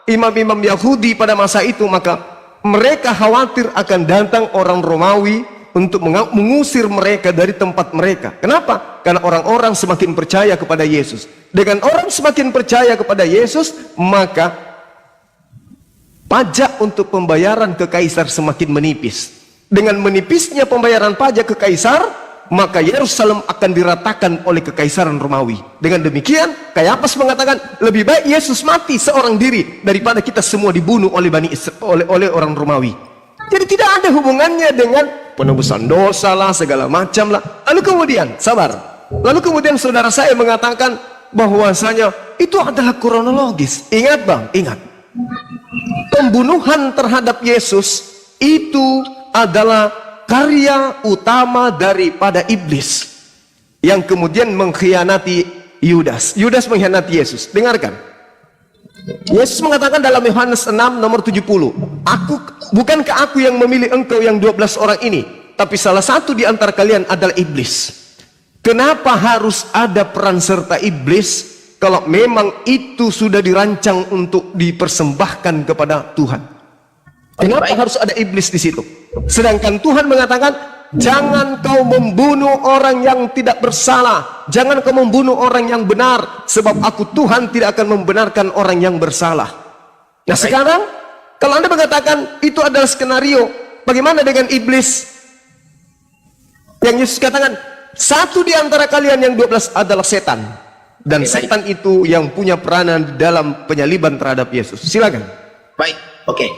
imam-imam Yahudi pada masa itu, maka mereka khawatir akan datang orang Romawi untuk mengusir mereka dari tempat mereka. Kenapa? Karena orang-orang semakin percaya kepada Yesus. Dengan orang semakin percaya kepada Yesus, maka pajak untuk pembayaran ke kaisar semakin menipis. Dengan menipisnya pembayaran pajak ke kaisar, maka Yerusalem akan diratakan oleh kekaisaran Romawi. Dengan demikian, Kayapas mengatakan lebih baik Yesus mati seorang diri daripada kita semua dibunuh oleh oleh orang Romawi. Jadi tidak ada hubungannya dengan penebusan dosa lah, segala macam lah. Lalu kemudian, sabar. Lalu kemudian saudara saya mengatakan bahwasanya itu adalah kronologis. Ingat Bang, ingat. Pembunuhan terhadap Yesus itu adalah karya utama daripada iblis yang kemudian mengkhianati Yudas. Yudas mengkhianati Yesus. Dengarkan. Yesus mengatakan dalam Yohanes 6 nomor 70, bukankah aku yang memilih engkau yang 12 orang ini, tapi salah satu di antara kalian adalah iblis. Kenapa harus ada peran serta iblis kalau memang itu sudah dirancang untuk dipersembahkan kepada Tuhan? Kenapa harus ada iblis di situ? Sedangkan Tuhan mengatakan, jangan kau membunuh orang yang tidak bersalah, jangan kau membunuh orang yang benar, sebab aku Tuhan tidak akan membenarkan orang yang bersalah. Nah sekarang, kalau Anda mengatakan itu adalah skenario, bagaimana dengan iblis? Yang Yesus katakan, satu di antara kalian yang 12 adalah setan. Dan setan itu yang punya peranan dalam penyaliban terhadap Yesus. Silakan. Baik. Oke.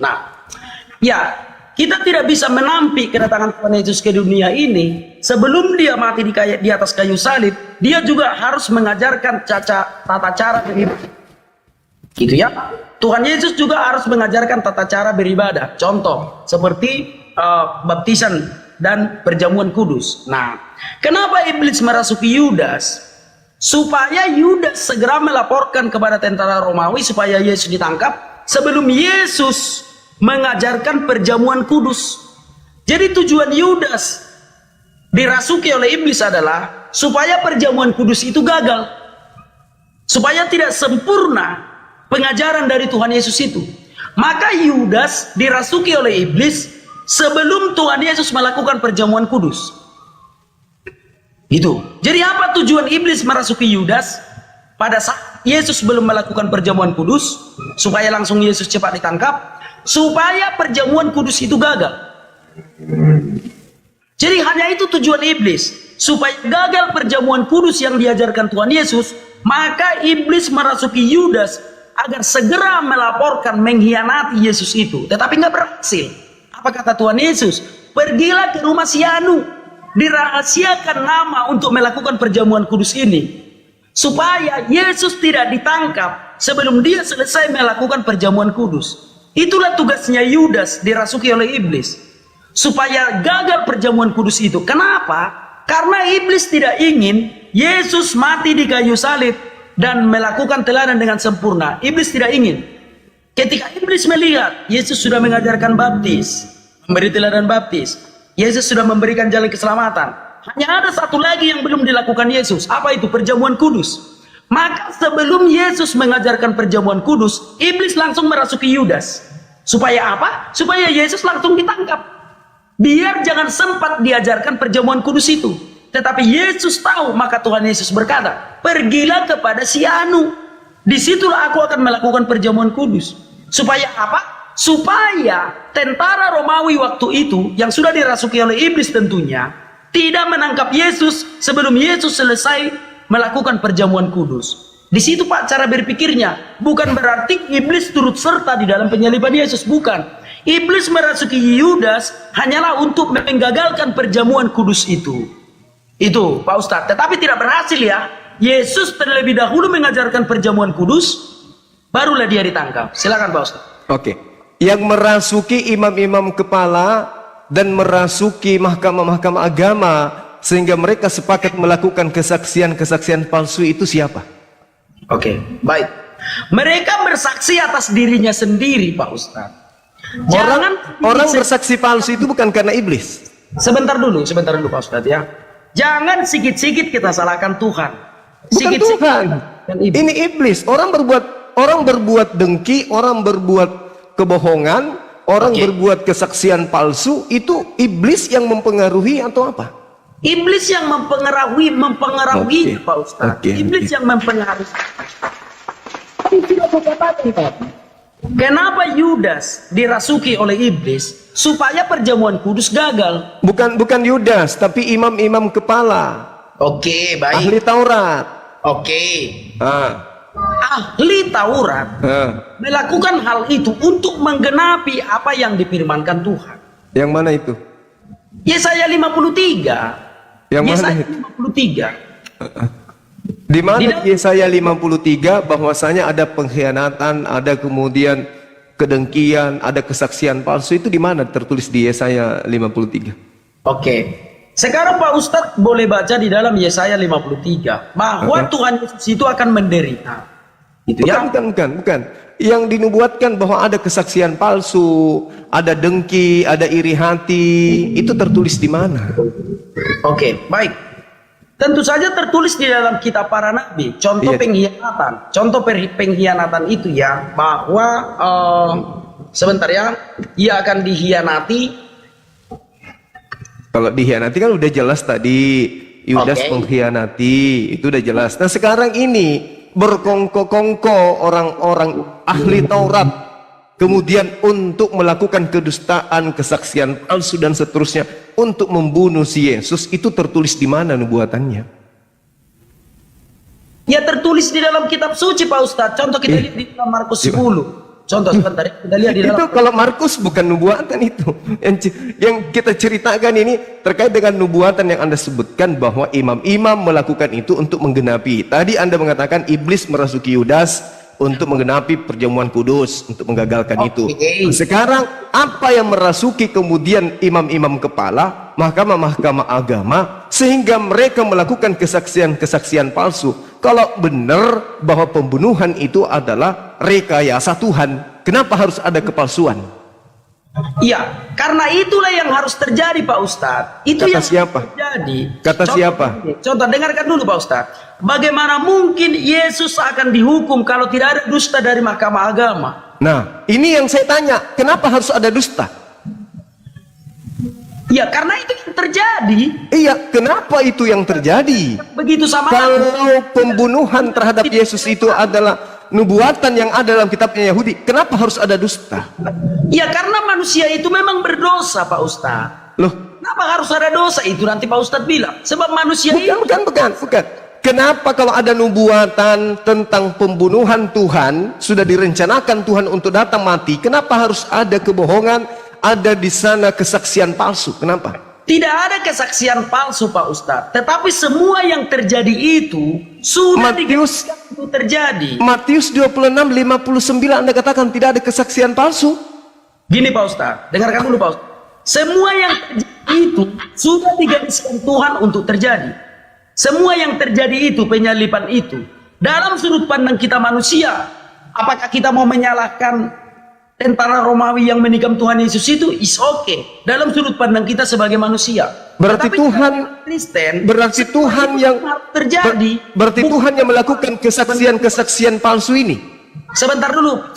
Nah, ya, kita tidak bisa menampik kedatangan Tuhan Yesus ke dunia ini sebelum dia mati di atas kayu salib. Dia juga harus mengajarkan tata cara beribadah. Gitu ya. Tuhan Yesus juga harus mengajarkan tata cara beribadah. Contoh seperti baptisan dan perjamuan kudus. Nah, kenapa iblis merasuki Yudas? Supaya Yudas segera melaporkan kepada tentara Romawi supaya Yesus ditangkap sebelum Yesus mengajarkan perjamuan kudus. Jadi tujuan Yudas dirasuki oleh iblis adalah supaya perjamuan kudus itu gagal, supaya tidak sempurna pengajaran dari Tuhan Yesus itu. Maka Yudas dirasuki oleh iblis sebelum Tuhan Yesus melakukan perjamuan kudus. Itu. Jadi apa tujuan iblis merasuki Yudas pada saat Yesus belum melakukan perjamuan kudus? Supaya langsung Yesus cepat ditangkap, supaya perjamuan kudus itu gagal. Jadi hanya itu tujuan iblis, supaya gagal perjamuan kudus yang diajarkan Tuhan Yesus. Maka iblis merasuki Yudas agar segera melaporkan mengkhianati Yesus itu, tetapi nggak berhasil. Apa kata Tuhan Yesus? Pergilah ke rumah si Anu, dirahasiakan nama untuk melakukan perjamuan kudus ini, supaya Yesus tidak ditangkap sebelum dia selesai melakukan perjamuan kudus. Itulah tugasnya Yudas dirasuki oleh iblis, supaya gagal perjamuan kudus itu. Kenapa? Karena iblis tidak ingin Yesus mati di kayu salib dan melakukan teladan dengan sempurna. Iblis tidak ingin. Ketika iblis melihat Yesus sudah mengajarkan baptis, memberi teladan baptis, Yesus sudah memberikan jalan keselamatan, hanya ada satu lagi yang belum dilakukan Yesus. Apa itu? Perjamuan kudus. Maka sebelum Yesus mengajarkan perjamuan kudus, iblis langsung merasuki Yudas. Supaya apa? Supaya Yesus langsung ditangkap, biar jangan sempat diajarkan perjamuan kudus itu. Tetapi Yesus tahu, maka Tuhan Yesus berkata, pergilah kepada si Anu, disitulah aku akan melakukan perjamuan kudus. Supaya apa? Supaya tentara Romawi waktu itu yang sudah dirasuki oleh iblis tentunya tidak menangkap Yesus sebelum Yesus selesai melakukan perjamuan kudus. Di situ Pak cara berpikirnya. Bukan berarti iblis turut serta di dalam penyaliban Yesus, bukan. Iblis merasuki Yudas hanyalah untuk menggagalkan perjamuan kudus itu. Itu Pak Ustadz. Tetapi tidak berhasil ya. Yesus terlebih dahulu mengajarkan perjamuan kudus, barulah dia ditangkap. Silakan Pak Ustadz. Oke. Yang merasuki imam-imam kepala dan merasuki mahkamah-mahkamah agama sehingga mereka sepakat melakukan kesaksian-kesaksian palsu itu siapa? Oke, baik. Mereka bersaksi atas dirinya sendiri, Pak Ustadz. Orang bersaksi palsu itu bukan karena iblis. Sebentar dulu Pak Ustadz ya. Jangan sikit-sikit kita salahkan Tuhan. Bukan Tuhan. Ini iblis. Orang berbuat dengki, orang berbuat kebohongan, orang berbuat kesaksian palsu, itu iblis yang mempengaruhi atau apa? Iblis yang mempengaruhi Pak Ustadz. Iblis yang mempengaruhi. Kenapa Yudas dirasuki oleh iblis? Supaya perjamuan kudus gagal. Bukan Yudas, tapi imam-imam kepala. Oke, baik. Ahli Taurat. Oke. Ahli Taurat melakukan hal itu untuk menggenapi apa yang difirmankan Tuhan. Yang mana itu? Yesaya 53. Yang mana Yesaya itu? 53. Di mana Yesaya 53 bahwasanya ada pengkhianatan, ada kemudian kedengkian, ada kesaksian palsu, itu di mana tertulis di Yesaya 53? Oke. Sekarang Pak Ustadz boleh baca di dalam Yesaya 53 bahwa Tuhan Yesus itu akan menderita. Itu bukan. Yang dinubuatkan bahwa ada kesaksian palsu, ada dengki, ada iri hati, itu tertulis di mana? Oke, baik. Tentu saja tertulis di dalam kitab para nabi. Contoh pengkhianatan. Contoh pengkhianatan itu ya, bahwa sebentar ya, ia akan dikhianati. Kalau dikhianati kan udah jelas tadi, Yudas mengkhianati, itu udah jelas. Nah sekarang ini berkongko-kongko orang-orang ahli Taurat kemudian untuk melakukan kedustaan, kesaksian palsu dan seterusnya untuk membunuh si Yesus, itu tertulis di mana nubuatannya? Ya tertulis di dalam kitab suci Pak Ustadz. Contoh kita lihat di dalam Markus 10. Contoh sebentar, kita lihat di Itu dalam. kalau Markus bukan nubuatan itu. Yang kita ceritakan ini terkait dengan nubuatan yang Anda sebutkan bahwa imam-imam melakukan itu untuk menggenapi. Tadi Anda mengatakan iblis merasuki Yudas untuk menggenapi perjamuan kudus, untuk menggagalkan itu. Sekarang apa yang merasuki kemudian imam-imam kepala, mahkamah-mahkamah agama, sehingga mereka melakukan kesaksian-kesaksian palsu? Kalau benar bahwa pembunuhan itu adalah rekayasa Tuhan, kenapa harus ada kepalsuan? Iya, karena itulah yang harus terjadi Pak Ustadz. Itu Kata yang siapa? terjadi. Kata siapa? Contoh, dengarkan dulu Pak Ustadz. Bagaimana mungkin Yesus akan dihukum kalau tidak ada dusta dari mahkamah agama? Nah, ini yang saya tanya, kenapa harus ada dusta? Ya, karena itu yang terjadi. Iya, kenapa itu yang terjadi? Begitu sama. Kalau pembunuhan terhadap Yesus itu adalah nubuatan yang ada dalam kitabnya Yahudi, kenapa harus ada dusta? Ya, karena manusia itu memang berdosa Pak Ustadz. Loh, Kenapa harus ada dosa? Itu nanti Pak Ustadz bilang. Sebab manusia itu. bukan. Kenapa kalau ada nubuatan tentang pembunuhan Tuhan, sudah direncanakan Tuhan untuk datang mati, kenapa harus ada kebohongan, ada di sana kesaksian palsu? Kenapa? Tidak ada kesaksian palsu Pak Ustadz. Tetapi semua yang terjadi itu sudah itu terjadi. Matius 26:59 Anda katakan tidak ada kesaksian palsu. Gini Pak Ustadz, dengarkan dulu Pak Ustadz. Semua yang terjadi itu sudah digariskan Tuhan untuk terjadi. Semua yang terjadi itu, penyalipan itu, dalam sudut pandang kita manusia, apakah kita mau menyalahkan tentara Romawi yang menikam Tuhan Yesus itu? Is okay. Dalam sudut pandang kita sebagai manusia. Berarti Tetapi Tuhan Kristen, berarti Tuhan yang terjadi. berarti Tuhan yang melakukan kesaksian-kesaksian palsu ini. Sebentar dulu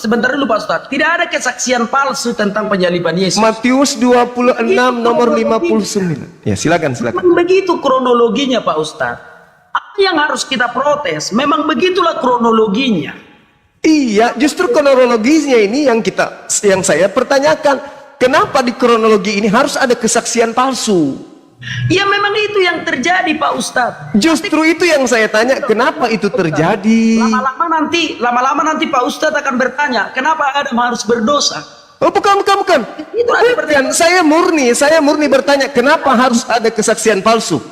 Pak Ustadz. Tidak ada kesaksian palsu tentang penyaliban Yesus. Matius 26 nomor 59. Ya, silakan. Memang begitu kronologinya Pak Ustadz. Apa yang harus kita protes? Memang begitulah kronologinya. Iya, justru kronologisnya ini yang saya pertanyakan. Kenapa di kronologi ini harus ada kesaksian palsu? Ya memang itu yang terjadi Pak Ustadz. Justru itu yang saya tanya, kenapa itu terjadi? Lama-lama nanti Pak Ustadz akan bertanya, kenapa Adam harus berdosa? Oh, bukan. Itu nanti bertanya. Saya murni bertanya, kenapa harus ada kesaksian palsu?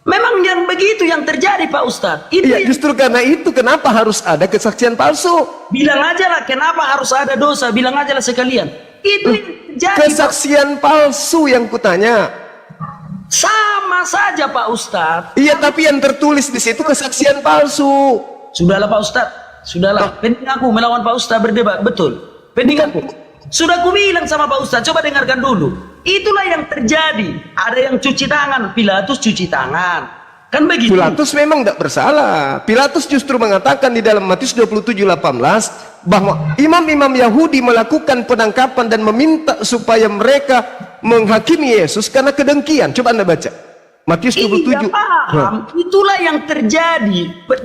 Memang yang begitu yang terjadi Pak Ustadz. Iya, justru karena itu kenapa harus ada kesaksian palsu? Bilang aja lah kenapa harus ada dosa, bilang aja lah sekalian. Itu yang terjadi. Kesaksian palsu yang kutanya. Sama saja Pak Ustadz. Iya, tapi yang tertulis di situ kesaksian palsu. Sudahlah Pak Ustadz, sudahlah. Penting aku melawan Pak Ustadz berdebat, betul. Penting aku. Sudah ku bilang sama Pak Ustadz, coba dengarkan dulu. Itulah yang terjadi. Ada yang cuci tangan, Pilatus cuci tangan. Kan begitu. Pilatus memang tidak bersalah. Pilatus justru mengatakan di dalam Matius 27:18 bahwa imam-imam Yahudi melakukan penangkapan dan meminta supaya mereka menghakimi Yesus karena kedengkian. Coba Anda baca Matius 27. Iya, paham. Itulah yang terjadi.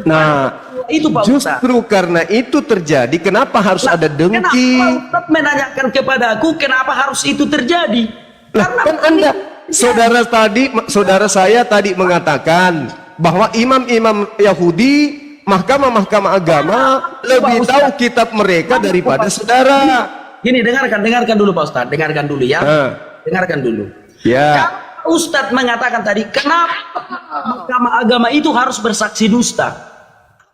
Nah, itu Pak Ustadz. justru karena itu terjadi, kenapa harus ada dengki? Kenapa Ustadz menanyakan kepada aku kenapa harus itu terjadi? Karena Kan Anda, saudara saya tadi mengatakan bahwa imam-imam Yahudi, mahkamah-mahkamah agama lebih tahu kitab mereka daripada saudara. Gini, dengarkan dulu Pak Ustadz, dengarkan dulu ya. Dengarkan dulu. Ya. Kalau Ustadz mengatakan tadi, kenapa mahkamah agama itu harus bersaksi dusta?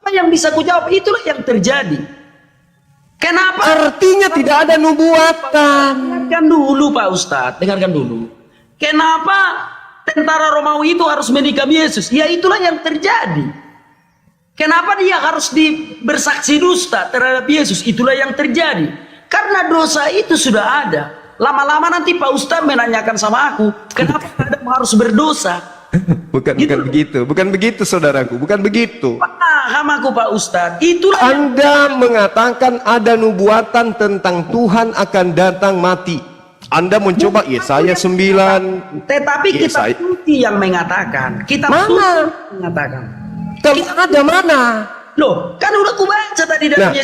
Apa yang bisa ku jawab? Itulah yang terjadi. Kenapa? Artinya tidak ada nubuatan. Dengarkan dulu Pak Ustadz, dengarkan dulu. Kenapa tentara Romawi itu harus menikam Yesus? Ya itulah yang terjadi. Kenapa dia harus bersaksi dusta terhadap Yesus? Itulah yang terjadi. Karena dosa itu sudah ada. Lama-lama nanti Pak Ustadz menanyakan sama aku, kenapa Adam harus berdosa? Bukan begitu saudaraku, bukan begitu. Paham aku Pak Ustadz. Itulah Anda mengatakan ada nubuatan tentang Tuhan akan datang mati. Anda mencoba Yesaya 9. Tetapi kitab suci yang mengatakan, kitab suci mengatakan. Kalau ada mana? Loh, kan udah ku baca tadi dalam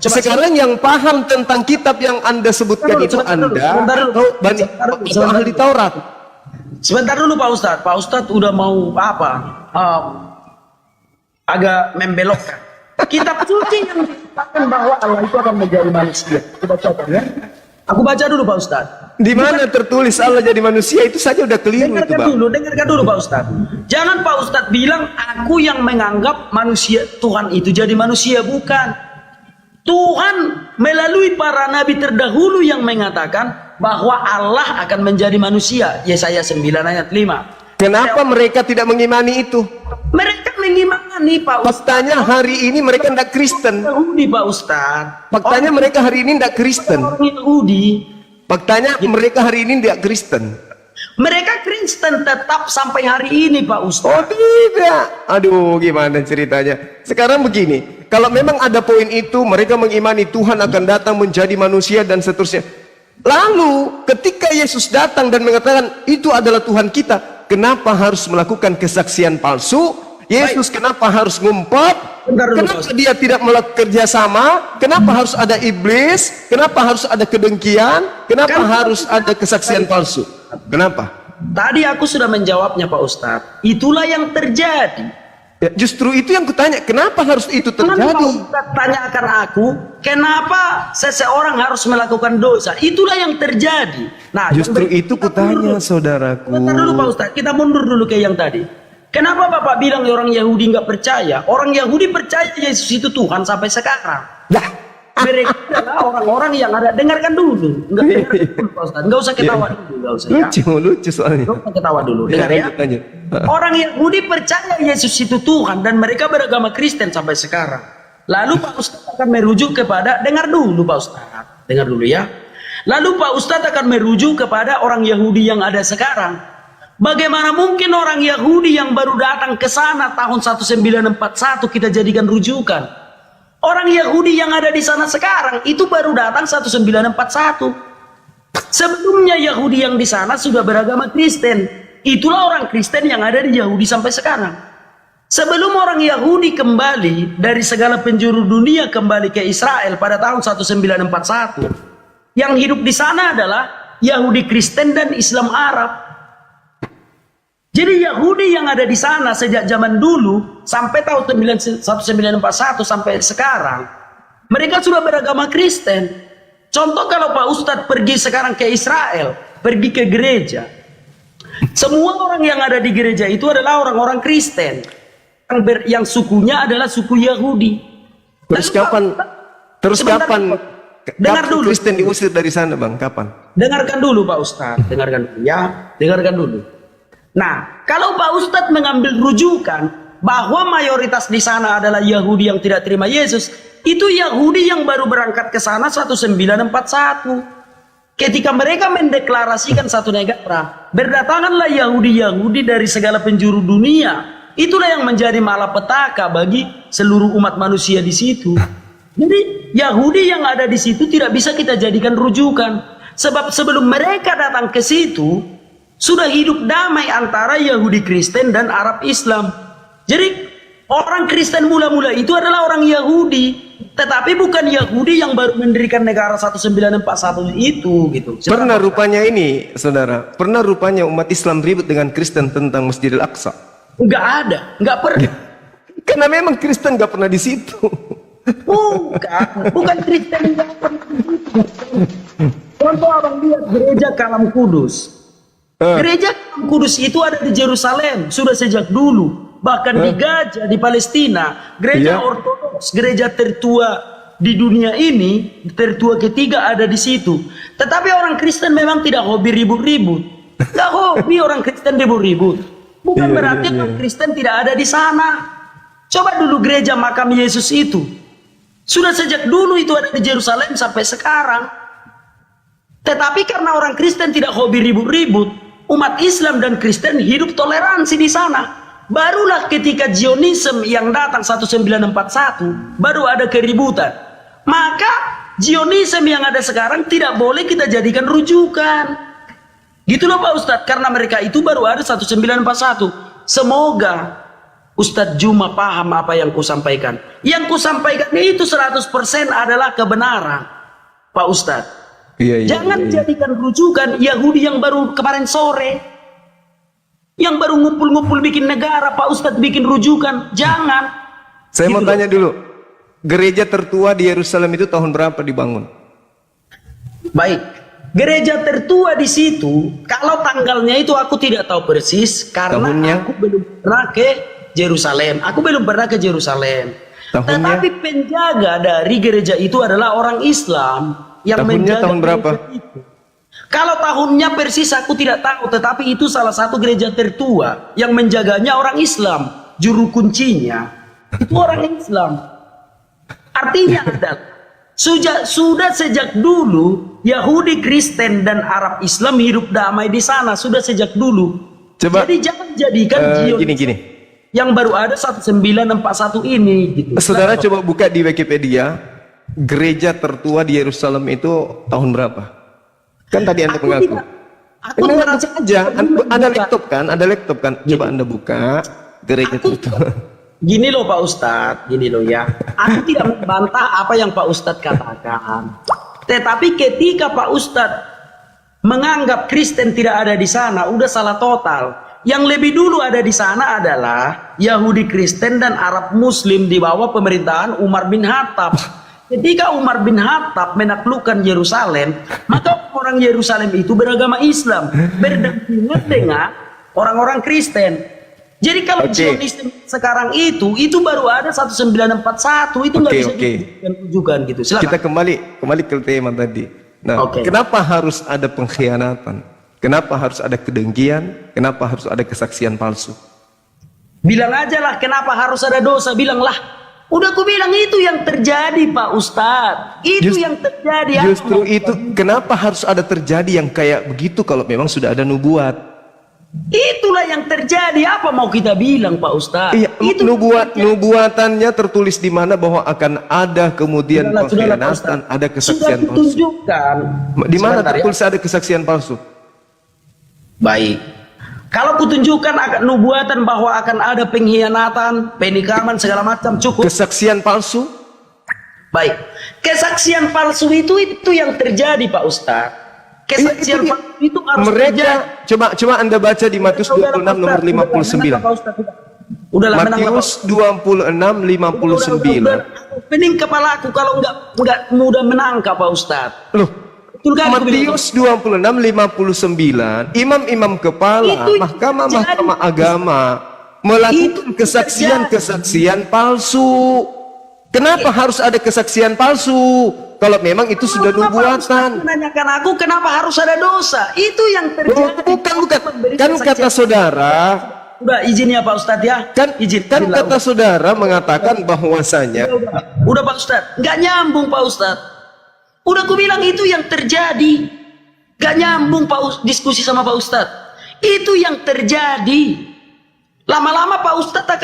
Nah, sekarang yang paham tentang kitab yang Anda sebutkan itu Anda atau ahli Taurat. Sebentar dulu Pak Ustadz. Pak Ustadz udah mau apa? Agak membelokkan. Kitab suci yang mengatakan bahwa Allah itu akan menjadi manusia. Kita coba ya. Aku baca dulu Pak Ustadz. Di mana tertulis Allah jadi manusia itu saja udah keliru itu, Bang. Dengarkan dulu Pak Ustadz. Jangan Pak Ustadz bilang aku yang menganggap manusia Tuhan itu jadi manusia, bukan. Tuhan melalui para nabi terdahulu yang mengatakan bahwa Allah akan menjadi manusia. Yesaya 9 ayat 5. Kenapa mereka tidak mengimani itu? Mereka mengimani Pak Ustadz. Faktanya hari ini mereka tidak Kristen. Yahudi Pak Ustadz. Faktanya mereka hari ini tidak Kristen. Orang Yahudi. Faktanya mereka hari ini tidak Kristen. Mereka Kristen tetap sampai hari ini Pak Oh Ustadz. tidak. Aduh gimana ceritanya. Sekarang begini. Kalau memang ada poin itu, mereka mengimani Tuhan akan datang menjadi manusia dan seterusnya. Lalu ketika Yesus datang dan mengatakan itu adalah Tuhan kita, kenapa harus melakukan kesaksian palsu? Yesus kenapa harus ngumpet? Kenapa dia tidak melakukan kerjasama? Kenapa harus ada iblis? Kenapa harus ada kedengkian? Kenapa harus ada kesaksian palsu? Kenapa? Tadi aku sudah menjawabnya Pak Ustadz. Itulah yang terjadi. Ya, justru itu yang kutanya, kenapa harus itu Kenapa Pak terjadi? Ustadz tanyakan aku, kenapa seseorang harus melakukan dosa? Itulah yang terjadi. Nah, Justru itu kutanya saudaraku. Bentar dulu Pak Ustadz, kita mundur dulu ke yang tadi. Kenapa Bapak bilang orang Yahudi nggak percaya? Orang Yahudi percaya Yesus itu Tuhan sampai sekarang. Dah. Mereka adalah orang-orang yang ada. Dengarkan dulu. Dengarkan dulu Pak Ustadz. Nggak usah ketawa dulu. Nggak usah ya. Lucu soalnya. Nggak usah ketawa dulu. Dengar ya. Lanjut. Orang Yahudi percaya Yesus itu Tuhan dan mereka beragama Kristen sampai sekarang. Lalu Pak Ustadz akan merujuk kepada, dengar dulu Pak Ustadz. Dengar dulu ya. Lalu Pak Ustadz akan merujuk kepada orang Yahudi yang ada sekarang. Bagaimana mungkin orang Yahudi yang baru datang ke sana tahun 1941 kita jadikan rujukan? Orang Yahudi yang ada di sana sekarang itu baru datang 1941. Sebelumnya Yahudi yang di sana sudah beragama Kristen. Itulah orang Kristen yang ada di Yahudi sampai sekarang. Sebelum orang Yahudi kembali dari segala penjuru dunia kembali ke Israel pada tahun 1941, yang hidup di sana adalah Yahudi Kristen dan Islam Arab. Jadi Yahudi yang ada di sana sejak zaman dulu sampai tahun 1941 sampai sekarang, mereka sudah beragama Kristen. Contoh kalau Pak Ustadz pergi sekarang ke Israel, pergi ke gereja, semua orang yang ada di gereja itu adalah orang-orang Kristen yang sukunya adalah suku Yahudi. Terus kapan? Dengar dulu. Kristen diusir dari sana, Bang? Kapan? Dengarkan dulu Pak Ustadz, dengarkan dulu ya, dengarkan dulu. Nah, kalau Pak Ustadz mengambil rujukan bahwa mayoritas di sana adalah Yahudi yang tidak terima Yesus, itu Yahudi yang baru berangkat ke sana 1941. Ketika mereka mendeklarasikan satu negara, berdatanganlah Yahudi-Yahudi dari segala penjuru dunia. Itulah yang menjadi malapetaka bagi seluruh umat manusia di situ. Jadi Yahudi yang ada di situ tidak bisa kita jadikan rujukan. Sebab sebelum mereka datang ke situ, sudah hidup damai antara Yahudi Kristen dan Arab Islam. Jadi orang Kristen mula-mula itu adalah orang Yahudi, tetapi bukan Yahudi yang baru mendirikan negara 1941 itu gitu. Pernah rupanya ini, saudara, pernah rupanya umat Islam ribut dengan Kristen tentang Masjidil Aqsa? Enggak ada, enggak pernah. Karena memang Kristen enggak pernah di situ. Bukan Kristen yang pernah di situ. Contoh abang lihat gereja Kalam Kudus. Gereja Kudus itu ada di Yerusalem sudah sejak dulu, bahkan di Gaza di Palestina. Gereja Ortodoks, gereja tertua di dunia ini, tertua ketiga ada di situ. Tetapi orang Kristen memang tidak hobi ribut-ribut. Tidak hobi orang Kristen ribut-ribut. Bukan berarti orang Kristen tidak ada di sana. Coba dulu gereja makam Yesus itu sudah sejak dulu itu ada di Yerusalem sampai sekarang. Tetapi karena orang Kristen tidak hobi ribut-ribut, umat Islam dan Kristen hidup toleransi di sana. Barulah ketika Zionisme yang datang 1941 baru ada keributan. Maka Zionisme yang ada sekarang tidak boleh kita jadikan rujukan. Gitulah Pak Ustadz, karena mereka itu baru ada 1941. Semoga Ustadz Juma paham apa yang kusampaikan. Yang kusampaikan itu 100% adalah kebenaran Pak Ustadz. Jangan jadikan rujukan Yahudi yang baru kemarin sore, yang baru ngumpul-ngumpul bikin negara, Pak Ustadz bikin rujukan. Jangan. Saya mau tanya dulu, gereja tertua di Yerusalem itu tahun berapa dibangun? Baik, gereja tertua di situ, kalau tanggalnya itu aku tidak tahu persis karena Tahunnya? aku belum pernah ke Yerusalem. Aku belum pernah ke Yerusalem. Tahunnya? Tetapi penjaga dari gereja itu adalah orang Islam yang Tahunnya menjaga tahun berapa? gereja itu. Kalau tahunnya persis aku tidak tahu, tetapi itu salah satu gereja tertua yang menjaganya orang Islam. Juru kuncinya itu orang Islam. Artinya adalah sudah sejak dulu Yahudi, Kristen dan Arab Islam hidup damai di sana sudah sejak dulu. Coba, Jadi jangan jadikan Zionis gini. yang baru ada 1941 ini gitu. Saudara coba buka di Wikipedia, gereja tertua di Yerusalem itu tahun berapa? Kan tadi Anda mengaku. Aku Anda merasa baca aja, ada laptop kan? Ada laptop kan? Coba Anda buka gereja tertua. Gini loh Pak Ustadz, gini loh ya. Aku tidak membantah apa yang Pak Ustadz katakan. Tetapi ketika Pak Ustadz menganggap Kristen tidak ada di sana, udah salah total. Yang lebih dulu ada di sana adalah Yahudi, Kristen dan Arab Muslim di bawah pemerintahan Umar bin Khattab. Ketika Umar bin Khattab menaklukkan Yerusalem, maka orang Yerusalem itu beragama Islam, berdampingan dengan orang-orang Kristen. Jadi kalau Zionisme sekarang itu baru ada 1941, itu nggak bisa ditunjukkan gitu. Silakan. Kita kembali ke tema tadi. Nah, kenapa harus ada pengkhianatan? Kenapa harus ada kedengkian? Kenapa harus ada kesaksian palsu? Bilang aja lah, kenapa harus ada dosa? Bilanglah. Udah aku bilang itu yang terjadi Pak Ustadz. Itu yang terjadi. Justru itu kenapa harus ada terjadi yang kayak begitu kalau memang sudah ada nubuat? Itulah yang terjadi. Apa mau kita bilang Pak Ustadz? Iya, nubuatannya tertulis di mana bahwa akan ada kemudian pengkhianatan, ada kesaksian palsu. Tunjukkan. Di mana tertulis ada kesaksian palsu? Baik. Kalau kutunjukkan akan nubuatan bahwa akan ada pengkhianatan, penikaman segala macam, cukup. Kesaksian palsu? Baik. Kesaksian palsu itu yang terjadi Pak Ustadz. Kesaksian palsu itu harus terjadi. Coba Anda baca di Matius 26 nomor 59. Udahlah, Matius 26 59. Pening kepala aku kalau nggak mudah menangkap Pak Ustadz. Loh, Matius 26 59, imam-imam kepala, mahkamah agama melakukan kesaksian palsu. Kenapa harus ada kesaksian palsu? Kalau memang itu sudah nubuatan. Menanyakan aku kenapa harus ada dosa? Itu yang terjadi. Bukan. Kan kata saudara. Udah izin ya Pak Ustadz ya. Kan kata saudara mengatakan bahwasanya. Udah Pak Ustadz, nggak nyambung Pak Ustadz. Udah aku bilang itu yang terjadi. Gak nyambung diskusi sama Pak Ustadz. Itu yang terjadi. Lama-lama Pak Ustadz akan